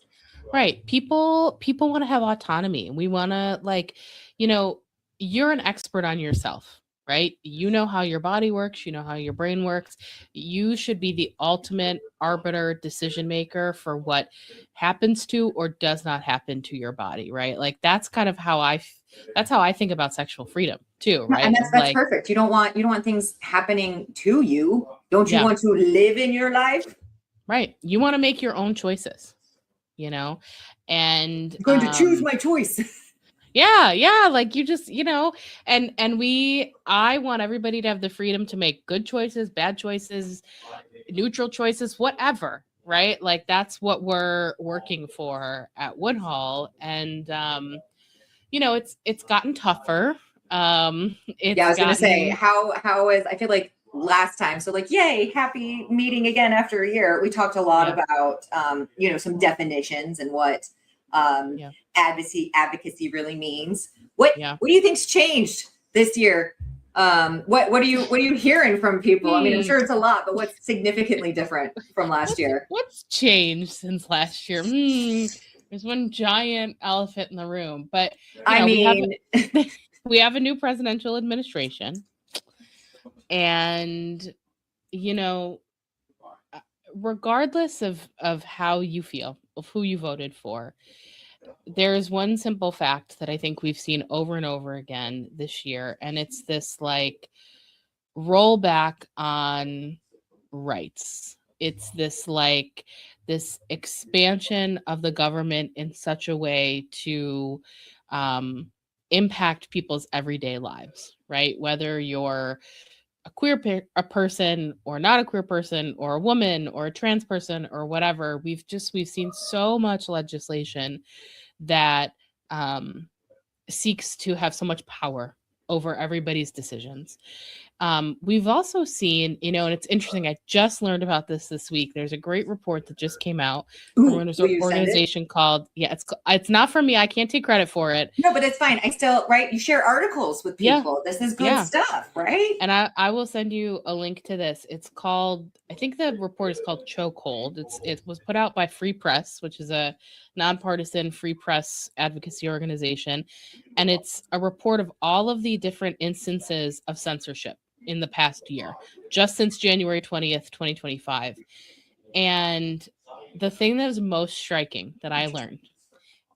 Speaker 2: Right? People want to have autonomy. We want to you're an expert on yourself. Right? You know how your body works. You know how your brain works. You should be the ultimate arbiter, decision maker for what happens to or does not happen to your body. Right? Like that's kind of how I think about sexual freedom too. Right?
Speaker 1: And that's like, perfect. You don't want things happening to you. Don't you want to live in your life?
Speaker 2: Right. You want to make your own choices. And
Speaker 1: I'm going to choose my choice.
Speaker 2: Yeah. Like you just, and I want everybody to have the freedom to make good choices, bad choices, neutral choices, whatever, right? Like that's what we're working for at Woodhull. And, it's gotten tougher. I was going to say how is, I feel like last time. So like, yay, happy meeting again after a year. We talked a lot about, some definitions and what, advocacy really means. What do you think's changed this year? What are you hearing from people? I mean, I'm sure it's a lot, but what's significantly different from last year? What's changed since last year? There's one giant elephant in the room, but we have a new presidential administration, and regardless of how you feel, of who you voted for, there's one simple fact that I think we've seen over and over again this year, and it's this like rollback on rights. it's this like this expansion of the government in such a way to impact people's everyday lives, right? Whether you're a person or not a queer person or a woman or a trans person or whatever, we've seen so much legislation that seeks to have so much power over everybody's decisions. We've also seen, and it's interesting, I just learned about this week. There's a great report that just came out from an organization called, it's not from me. I can't take credit for it.
Speaker 1: No, but it's fine. I still, right? You share articles with people. This is good stuff, right?
Speaker 2: And I will send you a link to this. It's called, I think the report is called Chokehold. It was put out by Free Press, which is a nonpartisan free press advocacy organization. And it's a report of all of the different instances of censorship in the past year, just since January 20th, 2025. And the thing that is most striking that I learned,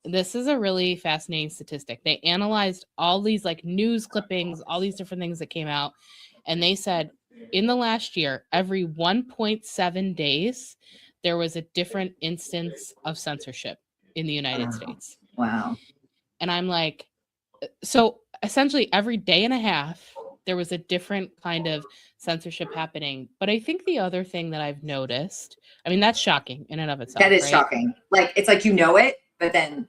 Speaker 2: this is a really fascinating statistic. They analyzed all these like news clippings, all these different things that came out. And they said in the last year, every 1.7 days, there was a different instance of censorship in the United States.
Speaker 1: Wow.
Speaker 2: And I'm like, so essentially every day and a half, there was a different kind of censorship happening. But I think the other thing that I've noticed, I mean, that's shocking in and of itself.
Speaker 1: That is shocking. Like, it's like, it, but then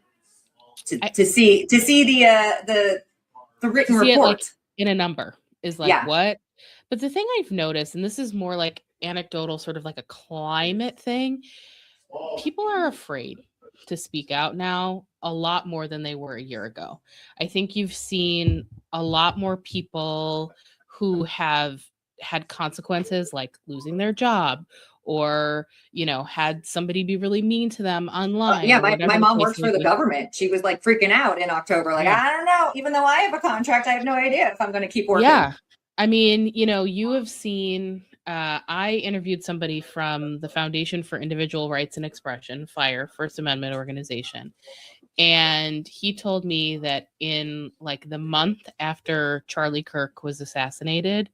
Speaker 1: to see the written report
Speaker 2: it, like, in a number is like, what? But the thing I've noticed, and this is more like anecdotal, sort of like a climate thing, people are afraid to speak out now a lot more than they were a year ago. I think you've seen a lot more people who have had consequences like losing their job or, had somebody be really mean to them online.
Speaker 1: My mom works for the government. She was like freaking out in October. Like, I don't know, even though I have a contract, I have no idea if I'm going to keep working.
Speaker 2: Yeah. I mean, you have seen, I interviewed somebody from the Foundation for Individual Rights and Expression, FIRE, First Amendment organization. And he told me that in like the month after Charlie Kirk was assassinated,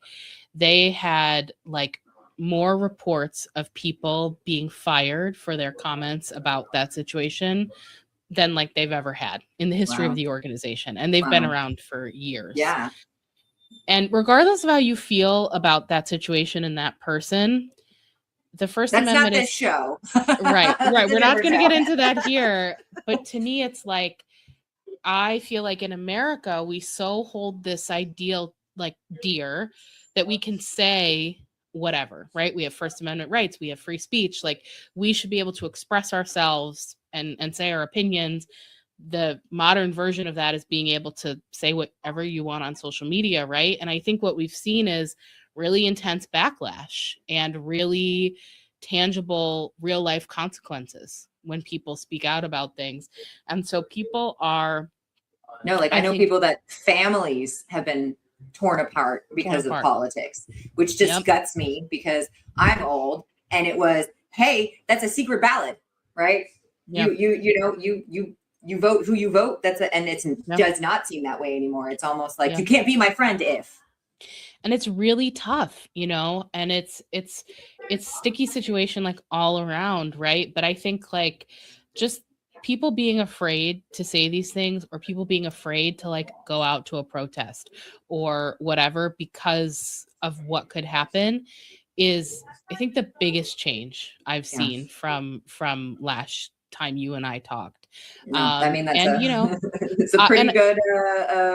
Speaker 2: they had like more reports of people being fired for their comments about that situation than like they've ever had in the history of the organization. And they've been around for years.
Speaker 1: Yeah.
Speaker 2: And regardless of how you feel about that situation and that person, the First Amendment
Speaker 1: is show.
Speaker 2: Right. We're not going to get into that here. But to me, it's like, I feel like in America, we so hold this ideal like dear that we can say whatever, right? We have First Amendment rights. We have free speech. Like, we should be able to express ourselves and say our opinions. The modern version of that is being able to say whatever you want on social media, right? And I think what we've seen is really intense backlash and really tangible real life consequences when people speak out about things. And so people are
Speaker 1: I know people that families have been torn apart because of politics, which just guts me because I'm old and it was, hey, that's a secret ballot, right? You vote who you vote. Does not seem that way anymore. It's almost like you can't be my friend if.
Speaker 2: And it's really tough, and it's sticky situation like all around, right? But I think like just people being afraid to say these things or people being afraid to like go out to a protest or whatever because of what could happen is, I think, the biggest change I've seen from last time you and I talked.
Speaker 1: I mean, that's it's a pretty good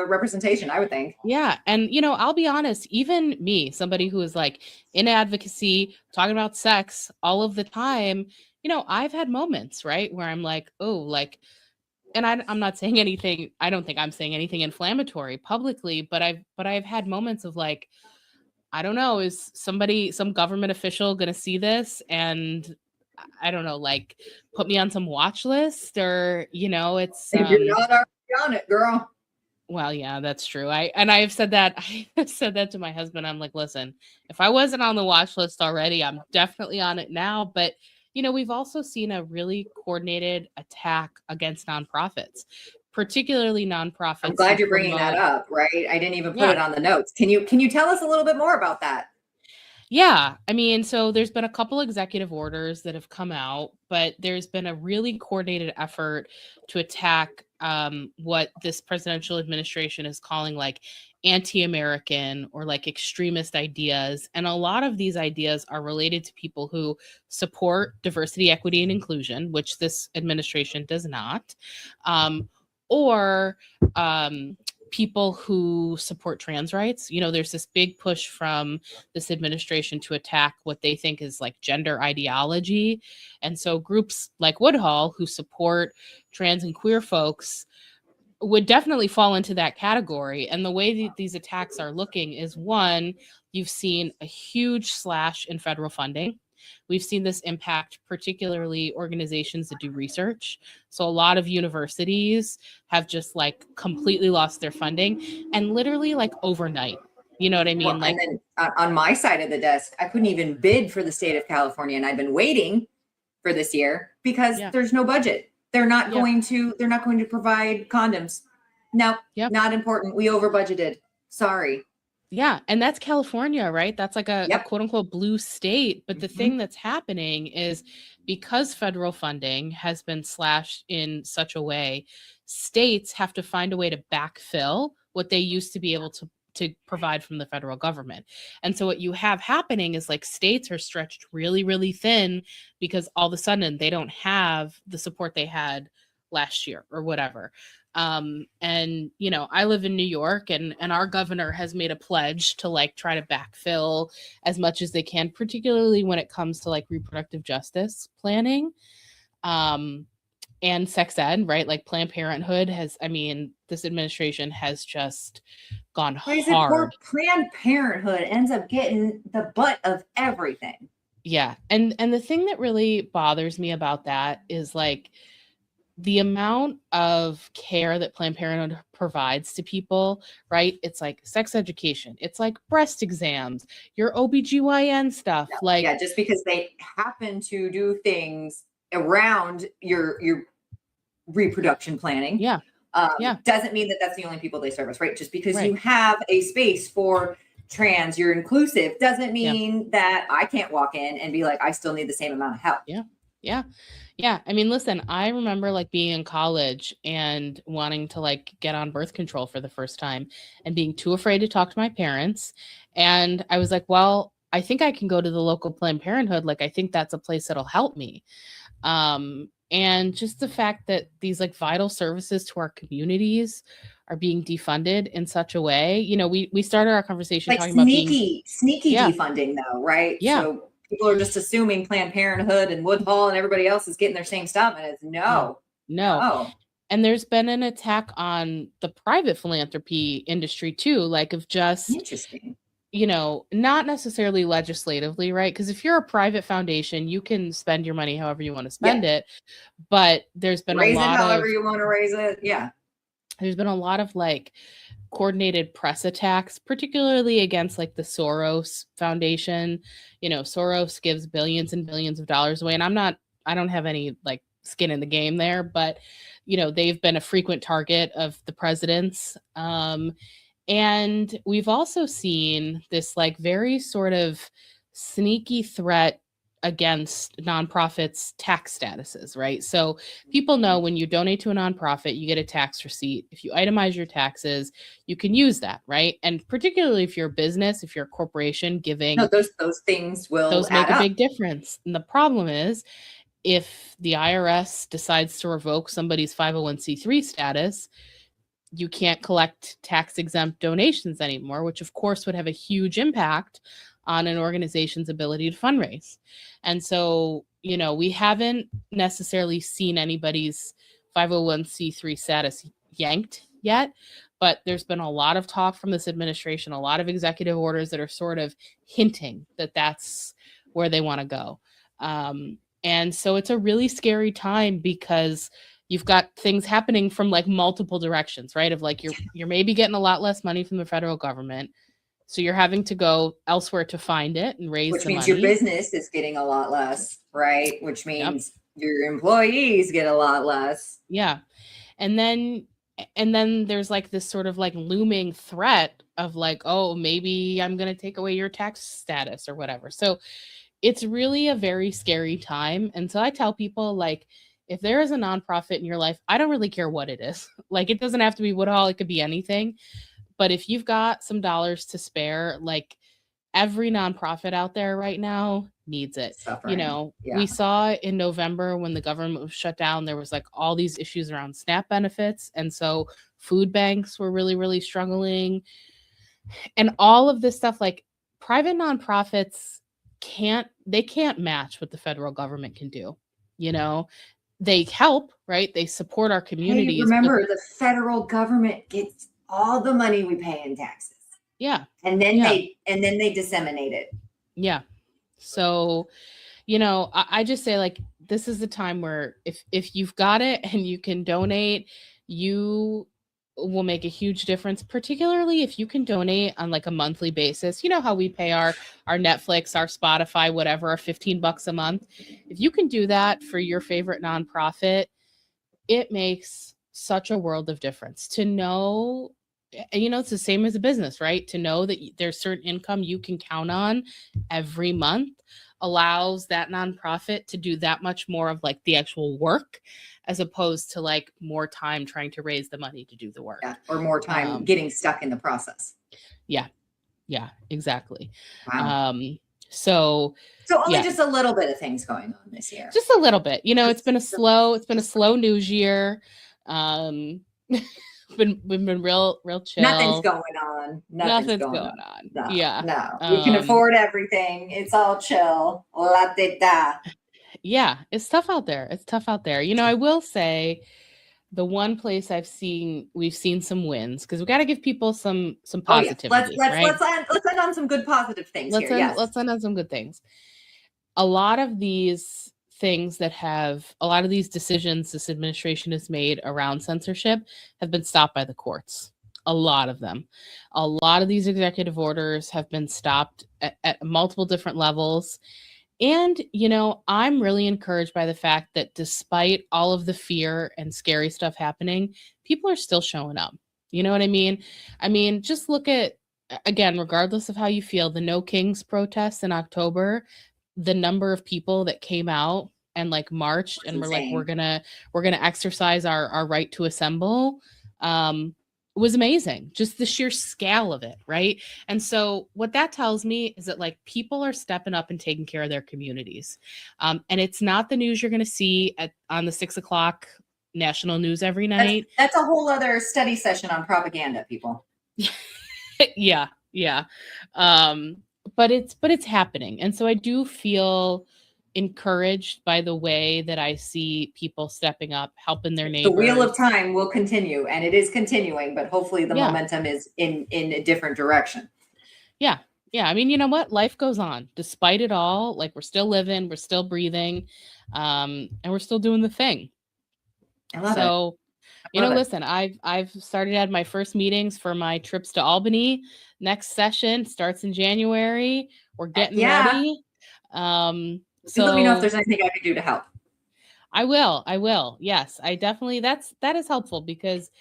Speaker 1: representation, I would think.
Speaker 2: Yeah. And, I'll be honest, even me, somebody who is like in advocacy, talking about sex all of the time, I've had moments, right, where I'm like, oh, like, and I'm not saying anything, I don't think I'm saying anything inflammatory publicly, but I've had moments of like, I don't know, is some government official going to see this and I don't know, like put me on some watch list or, it's
Speaker 1: if you're not already on it, girl.
Speaker 2: Well, yeah, that's true. I've said that. I have said that to my husband. I'm like, listen, if I wasn't on the watch list already, I'm definitely on it now. But, we've also seen a really coordinated attack against nonprofits, particularly nonprofits.
Speaker 1: I'm glad you're bringing that up, right? I didn't even put it on the notes. Can you tell us a little bit more about that?
Speaker 2: Yeah, I mean, so there's been a couple executive orders that have come out, but there's been a really coordinated effort to attack what this presidential administration is calling like anti-American or like extremist ideas. And a lot of these ideas are related to people who support diversity, equity, and inclusion, which this administration does not, or people who support trans rights. You know, there's this big push from this administration to attack what they think is like gender ideology. And so groups like Woodhull who support trans and queer folks would definitely fall into that category. And the way that these attacks are looking is, one, you've seen a huge slash in federal funding. We've seen this impact particularly organizations that do research. So a lot of universities have just like completely lost their funding, and literally like overnight. You know what I mean?
Speaker 1: Well,
Speaker 2: like,
Speaker 1: and then on my side of the desk, I couldn't even bid for the state of California, and I've been waiting for this year because there's no budget. They're not going to provide condoms. No, not important. We over budgeted. Sorry.
Speaker 2: Yeah. And that's California, right? That's like a quote unquote blue state. But the thing that's happening is because federal funding has been slashed in such a way, states have to find a way to backfill what they used to be able to provide from the federal government. And so what you have happening is like states are stretched really, really thin because all of a sudden they don't have the support they had last year or whatever. And you know, I live in New York, and our governor has made a pledge to like try to backfill as much as they can, particularly when it comes to like reproductive justice planning. And sex ed, right? Like Planned Parenthood has, I mean, this administration has just gone hard.
Speaker 1: Planned Parenthood ends up getting the butt of everything.
Speaker 2: Yeah. And the thing that really bothers me about that is like the amount of care that Planned Parenthood provides to people, right? It's like sex education. It's like breast exams, your OBGYN stuff.
Speaker 1: Just because they happen to do things around your reproduction planning doesn't mean that that's the only people they service, right? Just because you have a space for trans, you're inclusive, doesn't mean that I can't walk in and be like, I still need the same amount of help.
Speaker 2: Yeah. I mean, listen, I remember like being in college and wanting to like get on birth control for the first time and being too afraid to talk to my parents. And I was like, well, I think I can go to the local Planned Parenthood. Like, I think that's a place that'll help me. And just the fact that these like vital services to our communities are being defunded in such a way, you know, we started our conversation
Speaker 1: like
Speaker 2: talking
Speaker 1: sneaky defunding though, right?
Speaker 2: Yeah.
Speaker 1: So people are just assuming Planned Parenthood and Woodhull and everybody else is getting their same stuff, and it's no.
Speaker 2: And there's been an attack on the private philanthropy industry too, like of just
Speaker 1: interesting.
Speaker 2: You know, not necessarily legislatively, right? Because if you're a private foundation, you can spend your money however you want to spend it. But there's been
Speaker 1: raise it however you want to raise it. Yeah.
Speaker 2: There's been a lot of like coordinated press attacks, particularly against like the Soros Foundation. You know, Soros gives billions and billions of dollars away. And I don't have any like skin in the game there, but you know, they've been a frequent target of the president's. And we've also seen this like very sort of sneaky threat against nonprofits' tax statuses, right? So people know when you donate to a nonprofit, you get a tax receipt. If you itemize your taxes, you can use that, right? And particularly if you're a business, if you're a corporation giving,
Speaker 1: those things will
Speaker 2: make a big difference. And the problem is, if the IRS decides to revoke somebody's 501c3 status, you can't collect tax-exempt donations anymore, which of course would have a huge impact on an organization's ability to fundraise. And so, you know, we haven't necessarily seen anybody's 501c3 status yanked yet, but there's been a lot of talk from this administration, a lot of executive orders that are sort of hinting that that's where they want to go. And so it's a really scary time because you've got things happening from like multiple directions, right? Of like you're maybe getting a lot less money from the federal government, so you're having to go elsewhere to find it and raise the money.
Speaker 1: Which means your business is getting a lot less, right? Which means your employees get a lot less.
Speaker 2: Yeah. And then And then there's like this sort of like looming threat of like, oh, maybe I'm going to take away your tax status or whatever. So it's really a very scary time. And so I tell people, like, if there is a nonprofit in your life, I don't really care what it is. Like, it doesn't have to be Woodhull, it could be anything. But if you've got some dollars to spare, like, every nonprofit out there right now needs it.
Speaker 1: Suffering.
Speaker 2: We saw in November when the government was shut down, there was like all these issues around SNAP benefits. And so food banks were really, really struggling. And all of this stuff, like, private nonprofits can't match what the federal government can do. They help, right? They support our communities.
Speaker 1: Hey, remember, the federal government gets all the money we pay in taxes.
Speaker 2: Yeah.
Speaker 1: And then they disseminate it.
Speaker 2: Yeah. So, I just say, like, this is the time where if you've got it and you can donate, you will make a huge difference, particularly if you can donate on like a monthly basis. You know how we pay our Netflix, our Spotify, whatever, $15 a month. If you can do that for your favorite nonprofit, it makes such a world of difference to know. And it's the same as a business, right? To know that there's certain income you can count on every month allows that nonprofit to do that much more of like the actual work, as opposed to like more time trying to raise the money to do the work.
Speaker 1: Yeah, or more time getting stuck in the process.
Speaker 2: Yeah, exactly.
Speaker 1: Wow.
Speaker 2: So
Speaker 1: only just a little bit of things going on this year.
Speaker 2: Just a little bit. It's been a slow news year. Been real chill.
Speaker 1: Nothing's going on.
Speaker 2: Nothing's going on.
Speaker 1: No,
Speaker 2: yeah.
Speaker 1: No. You can afford everything. It's all chill. La de da.
Speaker 2: Yeah, it's tough out there. I will say the one place we've seen some wins, because we got to give people some positivity.
Speaker 1: Let's end on some good positive things here.
Speaker 2: Let's end on some good things. A lot of these things a lot of these decisions this administration has made around censorship have been stopped by the courts. A lot of them. A lot of these executive orders have been stopped at multiple different levels. And, I'm really encouraged by the fact that despite all of the fear and scary stuff happening, people are still showing up. You know what I mean? Just look at, again, regardless of how you feel, the No Kings protests in October, the number of people that came out and like marched and were like, we're gonna exercise our right to assemble, was amazing. Just the sheer scale of it, right? And so what that tells me is that like people are stepping up and taking care of their communities. And it's not the news you're going to see on the 6 o'clock national news every night.
Speaker 1: That's a whole other study session on propaganda, people.
Speaker 2: Yeah. But it's happening. And so I do feel encouraged by the way that I see people stepping up, helping their neighbors.
Speaker 1: The wheel of time will continue, and it is continuing, but hopefully the momentum is in a different direction.
Speaker 2: Yeah. You know what? Life goes on. Despite it all, like, we're still living, we're still breathing, and we're still doing the thing.
Speaker 1: I love it.
Speaker 2: Listen, I've started at my first meetings for my trips to Albany. Next session starts in January. We're getting ready.
Speaker 1: So let me know if there's anything I can do to help.
Speaker 2: I will. Yes, I definitely, that is helpful, because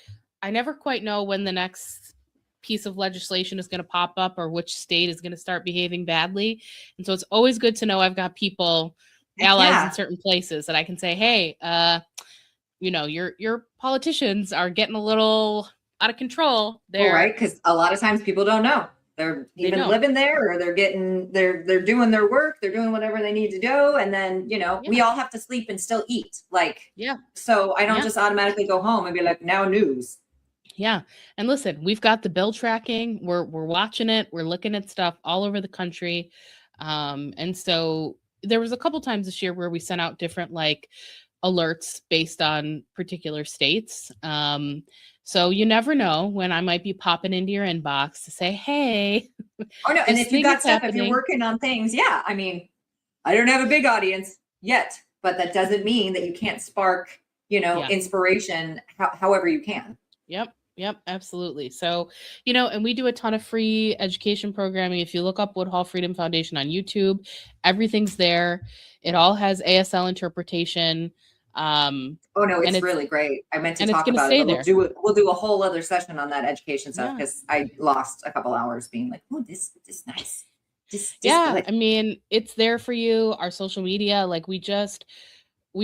Speaker 2: I never quite know when the next piece of legislation is going to pop up or which state is going to start behaving badly. And so it's always good to know I've got people, allies in certain places that I can say, hey, your politicians are getting a little out of control there.
Speaker 1: Right. Because a lot of times people don't know. They're even living there, or they're doing their work. They're doing whatever they need to do. And then, we all have to sleep and still eat. So I don't just automatically go home and be like, now news.
Speaker 2: Yeah. And listen, we've got the bill tracking. We're watching it. We're looking at stuff all over the country. And so there was a couple times this year where we sent out different like alerts based on particular states. So you never know when I might be popping into your inbox to say, hey.
Speaker 1: Oh, no. And if you got stuff, if you're working on things, I don't have a big audience yet, but that doesn't mean that you can't spark, inspiration however you can.
Speaker 2: Yep, absolutely. So, and we do a ton of free education programming. If you look up Woodhull Freedom Foundation on YouTube, everything's there. It all has ASL interpretation.
Speaker 1: Oh no, it's really great. I meant to talk about it, but we'll do a whole other session on that education stuff, because I lost a couple hours being like, oh, this is nice.
Speaker 2: Yeah,
Speaker 1: good.
Speaker 2: I mean, it's there for you. Our social media, like we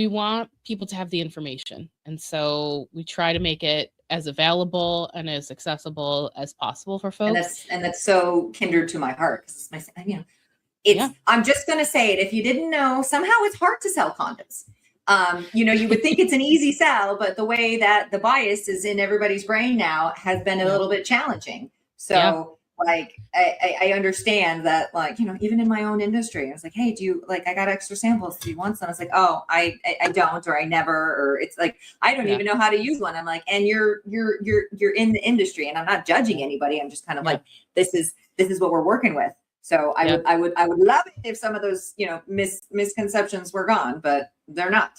Speaker 2: want people to have the information, and so we try to make it as available and as accessible as possible for folks.
Speaker 1: And that's so kindred to my heart, because it's my, you know, I'm just going to say it. If you didn't know, somehow it's hard to sell condoms. You know, you would think it's an easy sell, but the way that the bias is in everybody's brain now has been a little bit challenging. So like, I understand that, like, you know, even in my own industry, I was like, hey, do you, like, I got extra samples. Do you want some? I was like, oh, I don't, or I never, or it's like, I don't even know how to use one. I'm like, and you're in the industry, and I'm not judging anybody. I'm just kind of like, this is what we're working with. So I would love it if some of those, you know, misconceptions were gone, but they're not.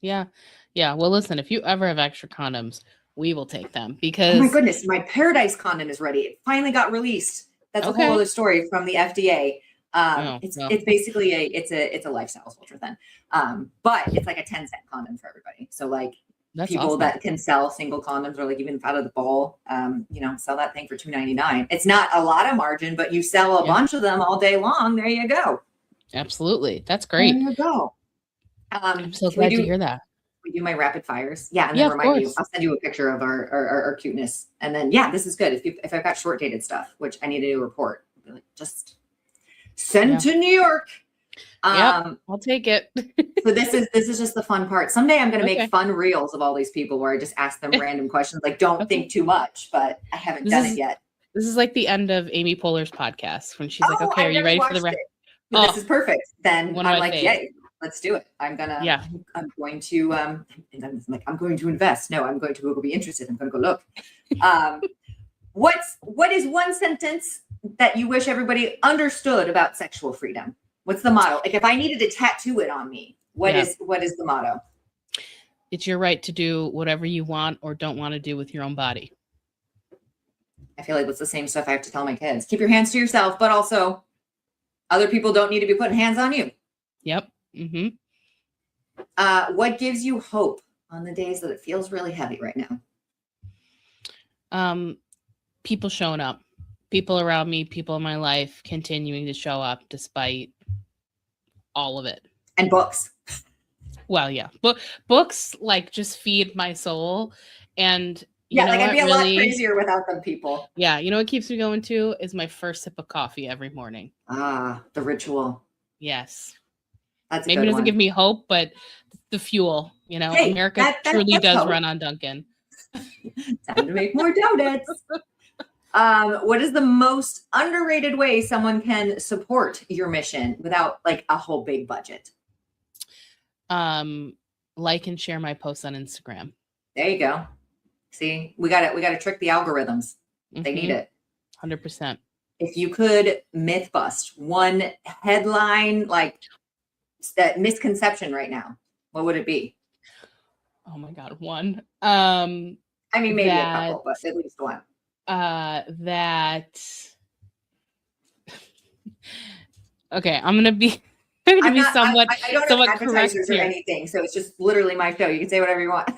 Speaker 2: Yeah. Well, listen, if you ever have extra condoms, we will take them, because
Speaker 1: oh my goodness, my Paradise condom is ready. It finally got released. That's a whole other story from the FDA. It's basically it's a lifestyle ultra thin, but it's like a 10-cent condom for everybody. So like, that's people awesome. That can sell single condoms, or like even out of the ball, you know, sell that thing for $2.99. It's not a lot of margin, but you sell a bunch of them all day long. There you go.
Speaker 2: Absolutely. That's great.
Speaker 1: There you go.
Speaker 2: I'm so glad to hear that.
Speaker 1: We do my rapid fires. Yeah. And then remind you, I'll send you a picture of our cuteness. And then, this is good. If I've got short dated stuff, which I need to do a report, I'll be like, just send to New York.
Speaker 2: I'll take it.
Speaker 1: So this is just the fun part. Someday I'm going to make fun reels of all these people where I just ask them random questions. Like, don't think too much, but I haven't done it yet.
Speaker 2: This is like the end of Amy Poehler's podcast, when she's like, okay, are you ready for the rest?
Speaker 1: This is perfect. Then I'm like, yay, let's do it. I'm going to invest. No, I'm going to go be interested. I'm going to go look. What is one sentence that you wish everybody understood about sexual freedom? What's the motto? Like, if I needed to tattoo it on me, what is the motto?
Speaker 2: It's your right to do whatever you want or don't want to do with your own body.
Speaker 1: I feel like it's the same stuff I have to tell my kids. Keep your hands to yourself, but also other people don't need to be putting hands on you.
Speaker 2: Yep. Mm-hmm.
Speaker 1: What gives you hope on the days that it feels really heavy right
Speaker 2: now? People showing up. People around me, people in my life continuing to show up despite all of it.
Speaker 1: And books.
Speaker 2: Well, yeah. Books like just feed my soul. And
Speaker 1: I'd be a lot crazier without them people.
Speaker 2: Yeah. You know what keeps me going too is my first sip of coffee every morning.
Speaker 1: Ah, the ritual.
Speaker 2: Yes.
Speaker 1: That's
Speaker 2: maybe it doesn't give me hope, but the fuel, you know, America truly does run on Dunkin'.
Speaker 1: Time to make more donuts. What is the most underrated way someone can support your mission without like a whole big budget?
Speaker 2: Like and share my posts on Instagram.
Speaker 1: There you go. See, we got to trick the algorithms. They need it.
Speaker 2: 100%.
Speaker 1: If you could myth bust one headline, like that misconception right now, what would it be?
Speaker 2: Oh my God. One.
Speaker 1: I mean, maybe a couple, but at least one.
Speaker 2: Okay, I'm gonna be somewhat
Speaker 1: I don't
Speaker 2: somewhat
Speaker 1: have advertisers or anything, so it's just literally my show. You can say whatever you want.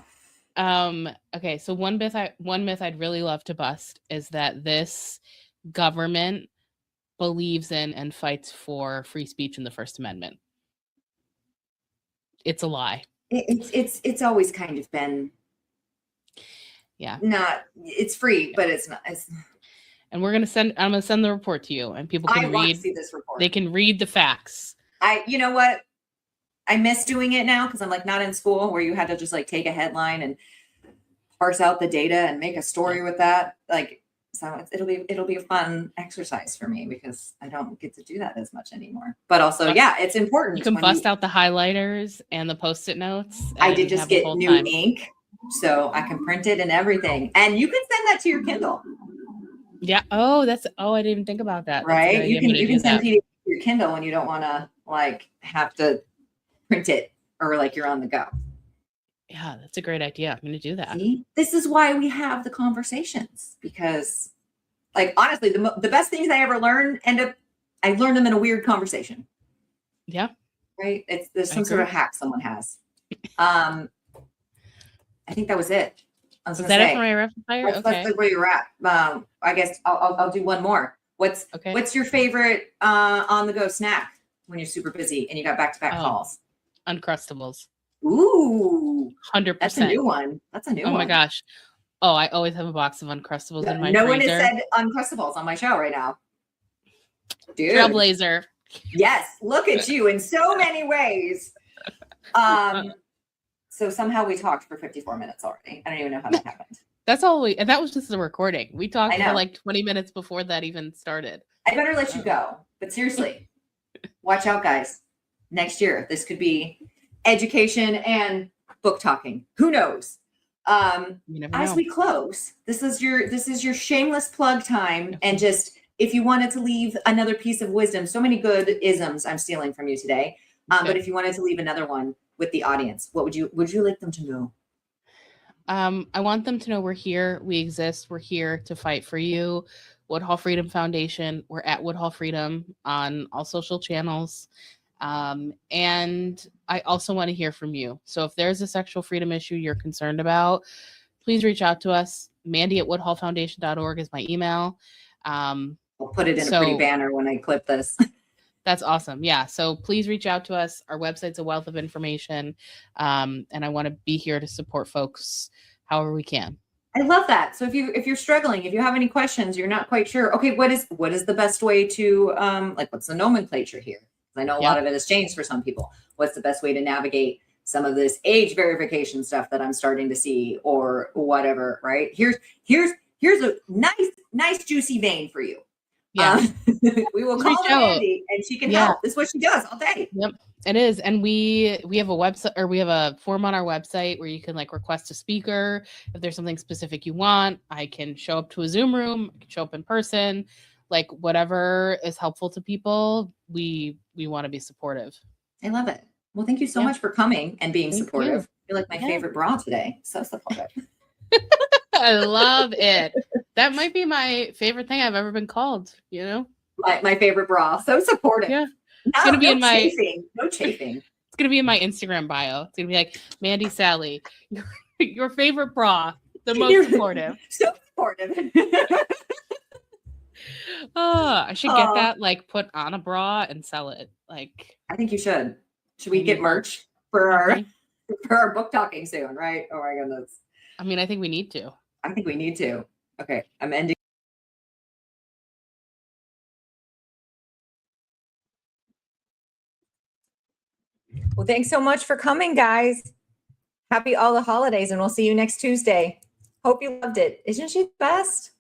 Speaker 2: Okay, so one myth I'd really love to bust is that this government believes in and fights for free speech in the First Amendment. It's a lie.
Speaker 1: It's always kind of been.
Speaker 2: Yeah.
Speaker 1: It's free, but it's not.
Speaker 2: And I'm gonna send the report to you, and people can read.
Speaker 1: See this report.
Speaker 2: They can read the facts.
Speaker 1: You know what? I miss doing it now because I'm like not in school where you had to just like take a headline and parse out the data and make a story with that. Like, so it'll be a fun exercise for me because I don't get to do that as much anymore. But also, it's important.
Speaker 2: You can bust out the highlighters and the Post-it notes.
Speaker 1: I did just get new ink, so I can print it and everything. And you can send that to your Kindle.
Speaker 2: Yeah. Oh, I didn't even think about that.
Speaker 1: Right. You can send PDF to your Kindle when you don't want to like have to print it or like you're on the go.
Speaker 2: Yeah, that's a great idea. I'm going to do that.
Speaker 1: See? This is why we have the conversations, because like, honestly, the best things I ever learned I learned them in a weird conversation.
Speaker 2: Yeah.
Speaker 1: Right. There's some sort of hack someone has. I think that was it. I was
Speaker 2: Was
Speaker 1: gonna
Speaker 2: that it
Speaker 1: say,
Speaker 2: for my rapid fire?
Speaker 1: let's
Speaker 2: Okay.
Speaker 1: where you're at. I guess I'll do one more. What's your favorite on the go snack when you're super busy and you got back-to-back calls?
Speaker 2: Uncrustables.
Speaker 1: Ooh,
Speaker 2: 100%.
Speaker 1: That's a new one. That's a new one.
Speaker 2: Oh my gosh. Oh, I always have a box of Uncrustables in my freezer.
Speaker 1: No one has said Uncrustables on my show right now. Dude.
Speaker 2: Trailblazer.
Speaker 1: Yes, look at you in so many ways. So somehow we talked for 54 minutes already. I don't even know how that happened.
Speaker 2: That's all and that was just the recording. We talked for like 20 minutes before that even started.
Speaker 1: I better let you go. But seriously, watch out, guys. Next year, this could be education and book talking. Who knows? As we close, this is your shameless plug time. And just, if you wanted to leave another piece of wisdom, so many good isms I'm stealing from you today. But if you wanted to leave another one with the audience, what would you like them to know?
Speaker 2: I want them to know we're here. We exist. We're here to fight for you. Woodhull Freedom Foundation. We're at Woodhull Freedom on all social channels. And I also want to hear from you. So if there's a sexual freedom issue you're concerned about, please reach out to us. Mandy at woodhullfoundation.org is my email.
Speaker 1: I'll put it in a pretty banner when I clip this.
Speaker 2: That's awesome. Yeah. So please reach out to us. Our website's a wealth of information. And I want to be here to support folks however we can.
Speaker 1: I love that. So if you're struggling, if you have any questions, you're not quite sure. Okay, what is the best way to what's the nomenclature here? I know a lot of it has changed for some people. What's the best way to navigate some of this age verification stuff that I'm starting to see, or whatever? Right? Here's a nice juicy vein for you.
Speaker 2: Yeah.
Speaker 1: We will call her Mandy and she can help. This is what she does all day.
Speaker 2: Yep, it is. And we have a website, or we have a form on our website where you can request a speaker. If there's something specific you want, I can show up to a Zoom room, I can show up in person, whatever is helpful to people. We want to be supportive.
Speaker 1: I love it. Well, thank you so much for coming and being supportive. I feel like my favorite bra today. So supportive.
Speaker 2: I love it. That might be my favorite thing I've ever been called,
Speaker 1: My favorite bra. So supportive.
Speaker 2: Yeah. It's going to be in my
Speaker 1: chafing. No chafing.
Speaker 2: It's going to be in my Instagram bio. It's going to be like, Mandy Salley, your favorite bra, the most supportive.
Speaker 1: So supportive.
Speaker 2: I should get that put on a bra and sell it. I
Speaker 1: think you should. Should we get merch for our book talking soon, right? Oh my goodness.
Speaker 2: I mean, I think we need to.
Speaker 1: I think we need to. Okay, I'm ending. Well, thanks so much for coming, guys. Happy all the holidays, and we'll see you next Tuesday. Hope you loved it. Isn't she the best?